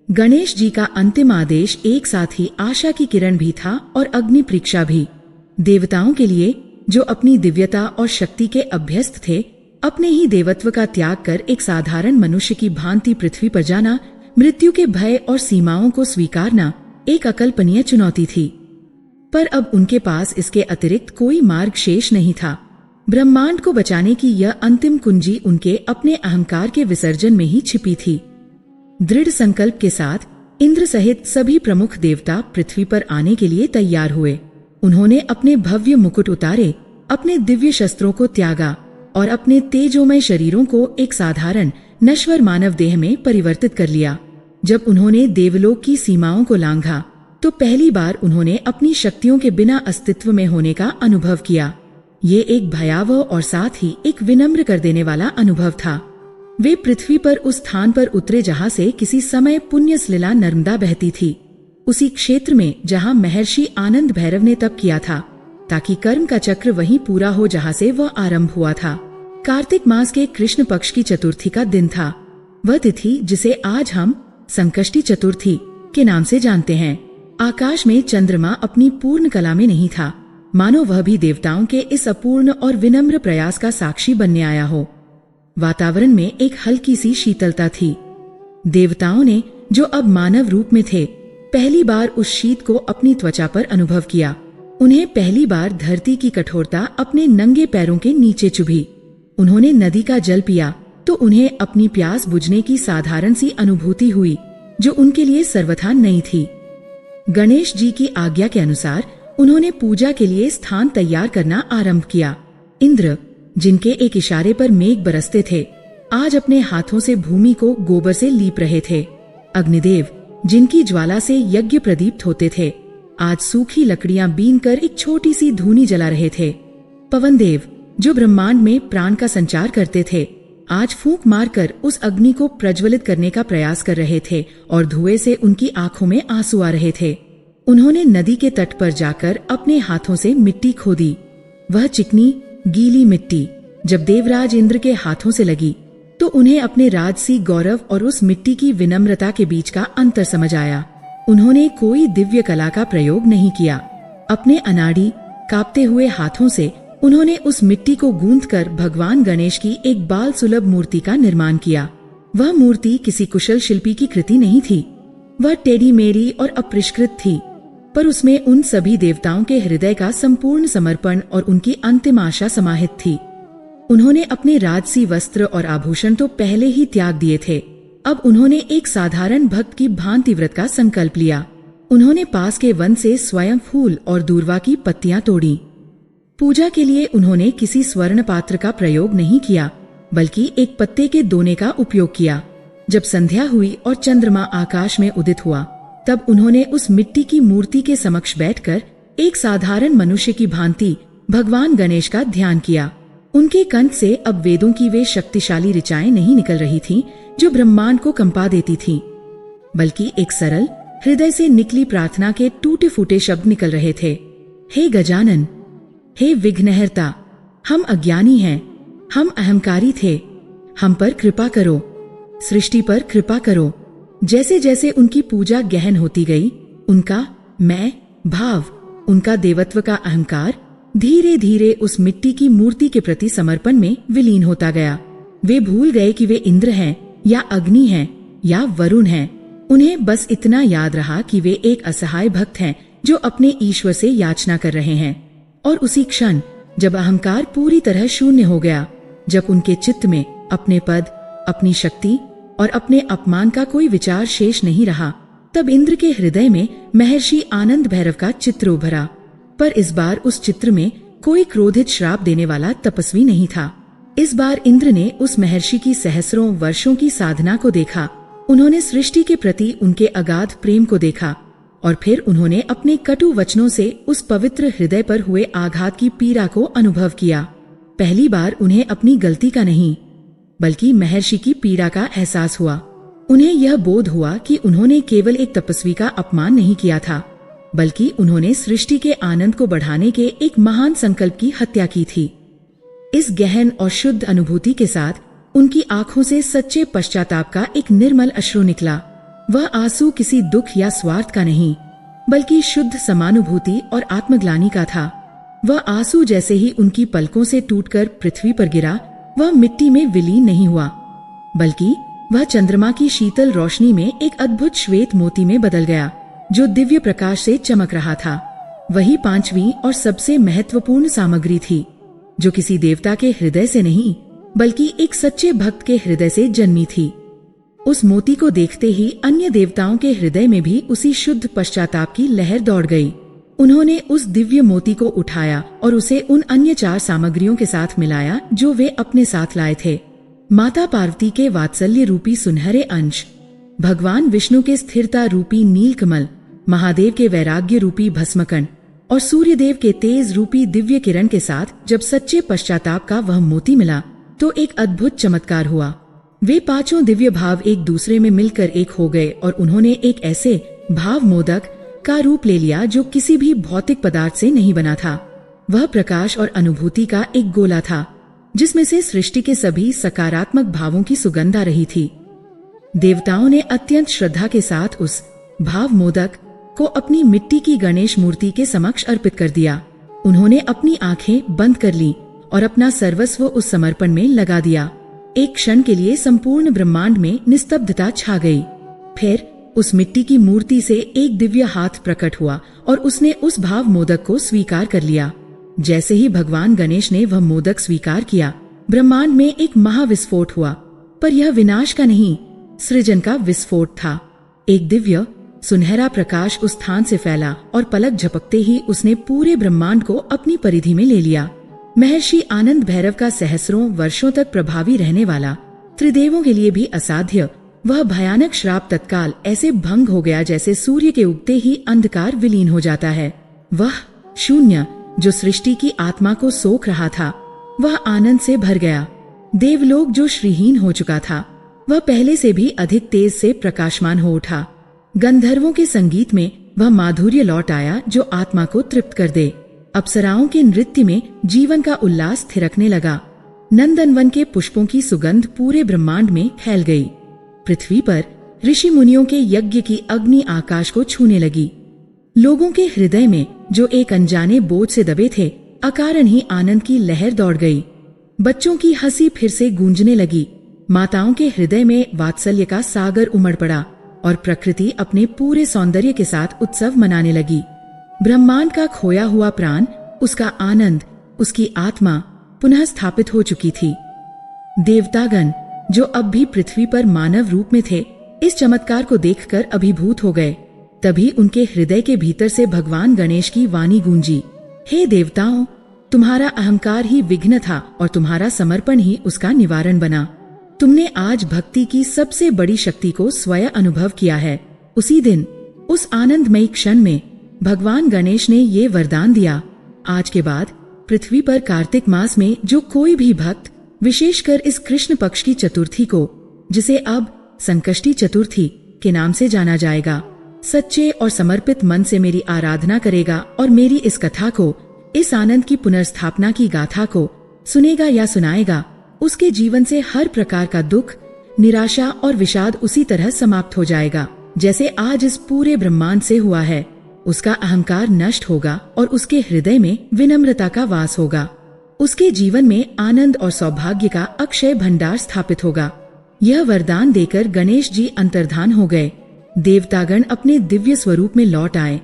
गणेश जी का अंतिम आदेश एक साथ ही आशा की किरण भी था और अग्नि परीक्षा भी। देवताओं के लिए, जो अपनी दिव्यता और शक्ति के अभ्यस्त थे, अपने ही देवत्व का त्याग कर एक साधारण मनुष्य की भांति पृथ्वी पर जाना, मृत्यु के भय और सीमाओं को स्वीकारना एक अकल्पनीय चुनौती थी। पर अब उनके पास इसके अतिरिक्त कोई मार्ग शेष नहीं था। ब्रह्मांड को बचाने की यह अंतिम कुंजी उनके अपने अहंकार के विसर्जन में ही छिपी थी। दृढ़ संकल्प के साथ इंद्र सहित सभी प्रमुख देवता पृथ्वी पर आने के लिए तैयार हुए। उन्होंने अपने भव्य मुकुट उतारे, अपने दिव्य शस्त्रों को त्यागा और अपने तेजोमय शरीरों को एक साधारण नश्वर मानव देह में परिवर्तित कर लिया। जब उन्होंने देवलोक की सीमाओं को लांघा, तो पहली बार उन्होंने अपनी शक्तियों के बिना अस्तित्व में होने का अनुभव किया। ये एक भयावह और साथ ही एक विनम्र कर देने वाला अनुभव था। वे पृथ्वी पर उस स्थान पर उतरे जहाँ से किसी समय पुण्य सलिला नर्मदा बहती थी, उसी क्षेत्र में जहाँ महर्षि आनंद भैरव ने तप किया था, ताकि कर्म का चक्र वहीं पूरा हो जहाँ से वह आरंभ हुआ था। कार्तिक मास के कृष्ण पक्ष की चतुर्थी का दिन था। वह तिथि जिसे आज हम संकष्टी चतुर्थी के नाम से जानते हैं। आकाश में चंद्रमा अपनी पूर्ण कला में नहीं था, मानो वह भी देवताओं के इस अपूर्ण और विनम्र प्रयास का साक्षी बनने आया हो। वातावरण में एक हल्की सी शीतलता थी। देवताओं ने, जो अब मानव रूप में थे, पहली बार उस शीत को अपनी त्वचा पर अनुभव किया। उन्हें पहली बार धरती की कठोरता अपने नंगे पैरों के नीचे चुभी। उन्होंने नदी का जल पिया तो उन्हें अपनी प्यास बुझने की साधारण सी अनुभूति हुई, जो उनके लिए सर्वथा नई थी। गणेश जी की आज्ञा के अनुसार उन्होंने पूजा के लिए स्थान तैयार करना आरंभ किया। इंद्र, जिनके एक इशारे पर मेघ बरसते थे, आज अपने हाथों से भूमि को गोबर से लीप रहे थे। अग्निदेव, जिनकी ज्वाला से यज्ञ प्रदीप्त होते थे, आज सूखी लकड़ियां बीनकर एक छोटी सी धूनी जला रहे थे। पवनदेव, जो ब्रह्मांड में प्राण का संचार करते थे, आज फूंक मारकर उस अग्नि को प्रज्वलित करने का प्रयास कर रहे थे और धुएं से उनकी आंखों में आंसू आ रहे थे। उन्होंने नदी के तट पर जाकर अपने हाथों से मिट्टी खोदी। वह चिकनी गीली मिट्टी जब देवराज इंद्र के हाथों से लगी तो उन्हें अपने राजसी गौरव और उस मिट्टी की विनम्रता के बीच का अंतर समझ आया। उन्होंने कोई दिव्य कला का प्रयोग नहीं किया। अपने अनाड़ी कांपते हुए हाथों से उन्होंने उस मिट्टी को गूंथकर भगवान गणेश की एक बाल सुलभ मूर्ति का निर्माण किया। वह मूर्ति किसी कुशल शिल्पी की कृति नहीं थी। वह टेढ़ी मेढ़ी और अपरिष्कृत थी, पर उसमें उन सभी देवताओं के हृदय का संपूर्ण समर्पण और उनकी अंतिम आशा समाहित थी। उन्होंने अपने राजसी वस्त्र और आभूषण तो पहले ही त्याग दिए थे। अब उन्होंने एक साधारण भक्त की भांति व्रत का संकल्प लिया। उन्होंने पास के वन से स्वयं फूल और दूर्वा की पत्तियां तोड़ी। पूजा के लिए उन्होंने किसी स्वर्ण पात्र का प्रयोग नहीं किया, बल्कि एक पत्ते के दोने का उपयोग किया। जब संध्या हुई और चंद्रमा आकाश में उदित हुआ, तब उन्होंने उस मिट्टी की मूर्ति के समक्ष बैठकर एक साधारण मनुष्य की भांति भगवान गणेश का ध्यान किया। उनके कंठ से अब वेदों की वे शक्तिशाली ऋचाएं नहीं निकल रही थीं, जो ब्रह्मांड को कंपा देती थीं, बल्कि एक सरल हृदय से निकली प्रार्थना के टूटे फूटे शब्द निकल रहे थे। हे गजानन, हे विघ्नहर्ता, हम अज्ञानी हैं, हम अहंकारी थे, हम पर कृपा करो, सृष्टि पर कृपा करो। जैसे जैसे उनकी पूजा गहन होती गई, उनका मैं भाव, उनका देवत्व का अहंकार धीरे धीरे उस मिट्टी की मूर्ति के प्रति समर्पण में विलीन होता गया। वे भूल गए कि वे इंद्र हैं या अग्नि हैं या वरुण हैं। उन्हें बस इतना याद रहा कि वे एक असहाय भक्त हैं जो अपने ईश्वर से याचना कर रहे हैं। और उसी क्षण जब अहंकार पूरी तरह शून्य हो गया, जब उनके चित्त में अपने पद, अपनी शक्ति और अपने अपमान का कोई विचार शेष नहीं रहा, तब इंद्र के हृदय में महर्षि आनंद भैरव का चित्र उभरा। पर इस बार उस चित्र में कोई क्रोधित श्राप देने वाला तपस्वी नहीं था। इस बार इंद्र ने उस महर्षि की सहस्रों वर्षों की साधना को देखा। उन्होंने सृष्टि के प्रति उनके अगाध प्रेम को देखा और फिर उन्होंने अपने कटु वचनों से उस पवित्र हृदय पर हुए आघात की पीड़ा को अनुभव किया। पहली बार उन्हें अपनी गलती का नहीं, बल्कि महर्षि की पीड़ा का एहसास हुआ। उन्हें यह बोध हुआ कि उन्होंने केवल एक तपस्वी का अपमान नहीं किया था, बल्कि उन्होंने सृष्टि के आनंद को बढ़ाने के एक महान संकल्प की हत्या की थी। इस गहन और शुद्ध अनुभूति के साथ उनकी आंखों से सच्चे पश्चाताप का एक निर्मल अश्रु निकला। वह आंसू किसी दुख या स्वार्थ का नहीं, बल्कि शुद्ध समानुभूति और आत्मग्लानि का था। वह आंसू जैसे ही उनकी पलकों से टूटकर पृथ्वी पर गिरा, वह मिट्टी में विलीन नहीं हुआ, बल्कि वह चंद्रमा की शीतल रोशनी में एक अद्भुत श्वेत मोती में बदल गया, जो दिव्य प्रकाश से चमक रहा था। वही पांचवी और सबसे महत्वपूर्ण सामग्री थी, जो किसी देवता के हृदय से नहीं, बल्कि एक सच्चे भक्त के हृदय से जन्मी थी। उस मोती को देखते ही अन्य देवताओं के हृदय में भी उसी शुद्ध पश्चाताप की लहर दौड़ गई। उन्होंने उस दिव्य मोती को उठाया और उसे उन अन्य 4 सामग्रियों के साथ मिलाया जो वे अपने साथ लाए थे। माता पार्वती के वात्सल्य रूपी सुनहरे अंश, भगवान विष्णु के स्थिरता रूपी नीलकमल, महादेव के वैराग्य रूपी भस्मकण और सूर्यदेव के तेज रूपी दिव्य किरण के साथ जब सच्चे पश्चाताप का वह मोती मिला, तो एक अद्भुत चमत्कार हुआ। वे 5 दिव्य भाव एक दूसरे में मिलकर एक हो गए और उन्होंने एक ऐसे भाव मोदक का रूप ले लिया जो किसी भी भौतिक पदार्थ से नहीं बना था। वह प्रकाश और अनुभूति का एक गोला था, जिसमें से सृष्टि के सभी सकारात्मक भावों की सुगंध आ रही थी। देवताओं ने अत्यंत श्रद्धा के साथ उस भाव मोदक को अपनी मिट्टी की गणेश मूर्ति के समक्ष अर्पित कर दिया। उन्होंने अपनी आंखें बंद कर ली और अपना सर्वस्व उस समर्पण में लगा दिया। एक क्षण के लिए संपूर्ण ब्रह्मांड में निस्तब्धता छा गई। फिर उस मिट्टी की मूर्ति से एक दिव्य हाथ प्रकट हुआ और उसने उस भाव मोदक को स्वीकार कर लिया। जैसे ही भगवान गणेश ने वह मोदक स्वीकार किया, ब्रह्मांड में एक महाविस्फोट हुआ। पर यह विनाश का नहीं, सृजन का विस्फोट था। एक दिव्य सुनहरा प्रकाश उस स्थान से फैला और पलक झपकते ही उसने पूरे ब्रह्मांड को अपनी परिधि में ले लिया। महर्षि आनंद भैरव का सहस्रों वर्षों तक प्रभावी रहने वाला, त्रिदेवों के लिए भी असाध्य वह भयानक श्राप तत्काल ऐसे भंग हो गया जैसे सूर्य के उगते ही अंधकार विलीन हो जाता है। वह शून्य जो सृष्टि की आत्मा को सोख रहा था, वह आनंद से भर गया। देवलोक जो श्रीहीन हो चुका था, वह पहले से भी अधिक तेज से प्रकाशमान हो उठा। गंधर्वों के संगीत में वह माधुर्य लौट आया जो आत्मा को तृप्त कर दे। अप्सराओं के नृत्य में जीवन का उल्लास थिरकने लगा। नंदनवन के पुष्पों की सुगंध पूरे ब्रह्मांड में फैल गई। पृथ्वी पर ऋषि मुनियों के यज्ञ की अग्नि आकाश को छूने लगी। लोगों के हृदय में जो एक अनजाने बोझ से दबे थे, अकारण ही आनंद की लहर दौड़ गई। बच्चों की हंसी फिर से गूंजने लगी। माताओं के हृदय में वात्सल्य का सागर उमड़ पड़ा और प्रकृति अपने पूरे सौंदर्य के साथ उत्सव मनाने लगी। ब्रह्मांड का खोया हुआ प्राण, उसका आनंद, उसकी आत्मा पुनः स्थापित हो चुकी थी। देवतागण जो अब भी पृथ्वी पर मानव रूप में थे, इस चमत्कार को देखकर अभिभूत हो गए। तभी उनके हृदय के भीतर से भगवान गणेश की वाणी गूंजी, हे देवताओं, तुम्हारा अहंकार ही विघ्न था और तुम्हारा समर्पण ही उसका निवारण बना। तुमने आज भक्ति की सबसे बड़ी शक्ति को स्वयं अनुभव किया है। उसी दिन, उस आनंदमयी क्षण में भगवान गणेश ने ये वरदान दिया, आज के बाद पृथ्वी पर कार्तिक मास में जो कोई भी भक्त, विशेषकर इस कृष्ण पक्ष की चतुर्थी को, जिसे अब संकष्टी चतुर्थी के नाम से जाना जाएगा, सच्चे और समर्पित मन से मेरी आराधना करेगा और मेरी इस कथा को, इस आनंद की पुनर्स्थापना की गाथा को सुनेगा या सुनाएगा, उसके जीवन से हर प्रकार का दुख, निराशा और विषाद उसी तरह समाप्त हो जाएगा जैसे आज इस पूरे ब्रह्मांड से हुआ है। उसका अहंकार नष्ट होगा और उसके हृदय में विनम्रता का वास होगा। उसके जीवन में आनंद और सौभाग्य का अक्षय भंडार स्थापित होगा। यह वरदान देकर गणेश जी अंतर्धान हो गए। देवतागण अपने दिव्य स्वरूप में लौट आए,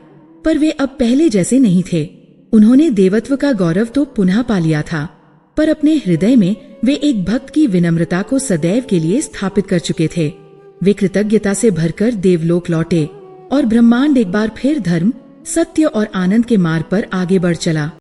पर वे अब पहले जैसे नहीं थे। उन्होंने देवत्व का गौरव तो पुनः पा लिया था, पर अपने हृदय में वे एक भक्त की विनम्रता को सदैव के लिए स्थापित कर चुके थे। वे कृतज्ञता से भरकर देवलोक लौटे और ब्रह्मांड एक बार फिर धर्म, सत्य और आनंद के मार्ग पर आगे बढ़ चला।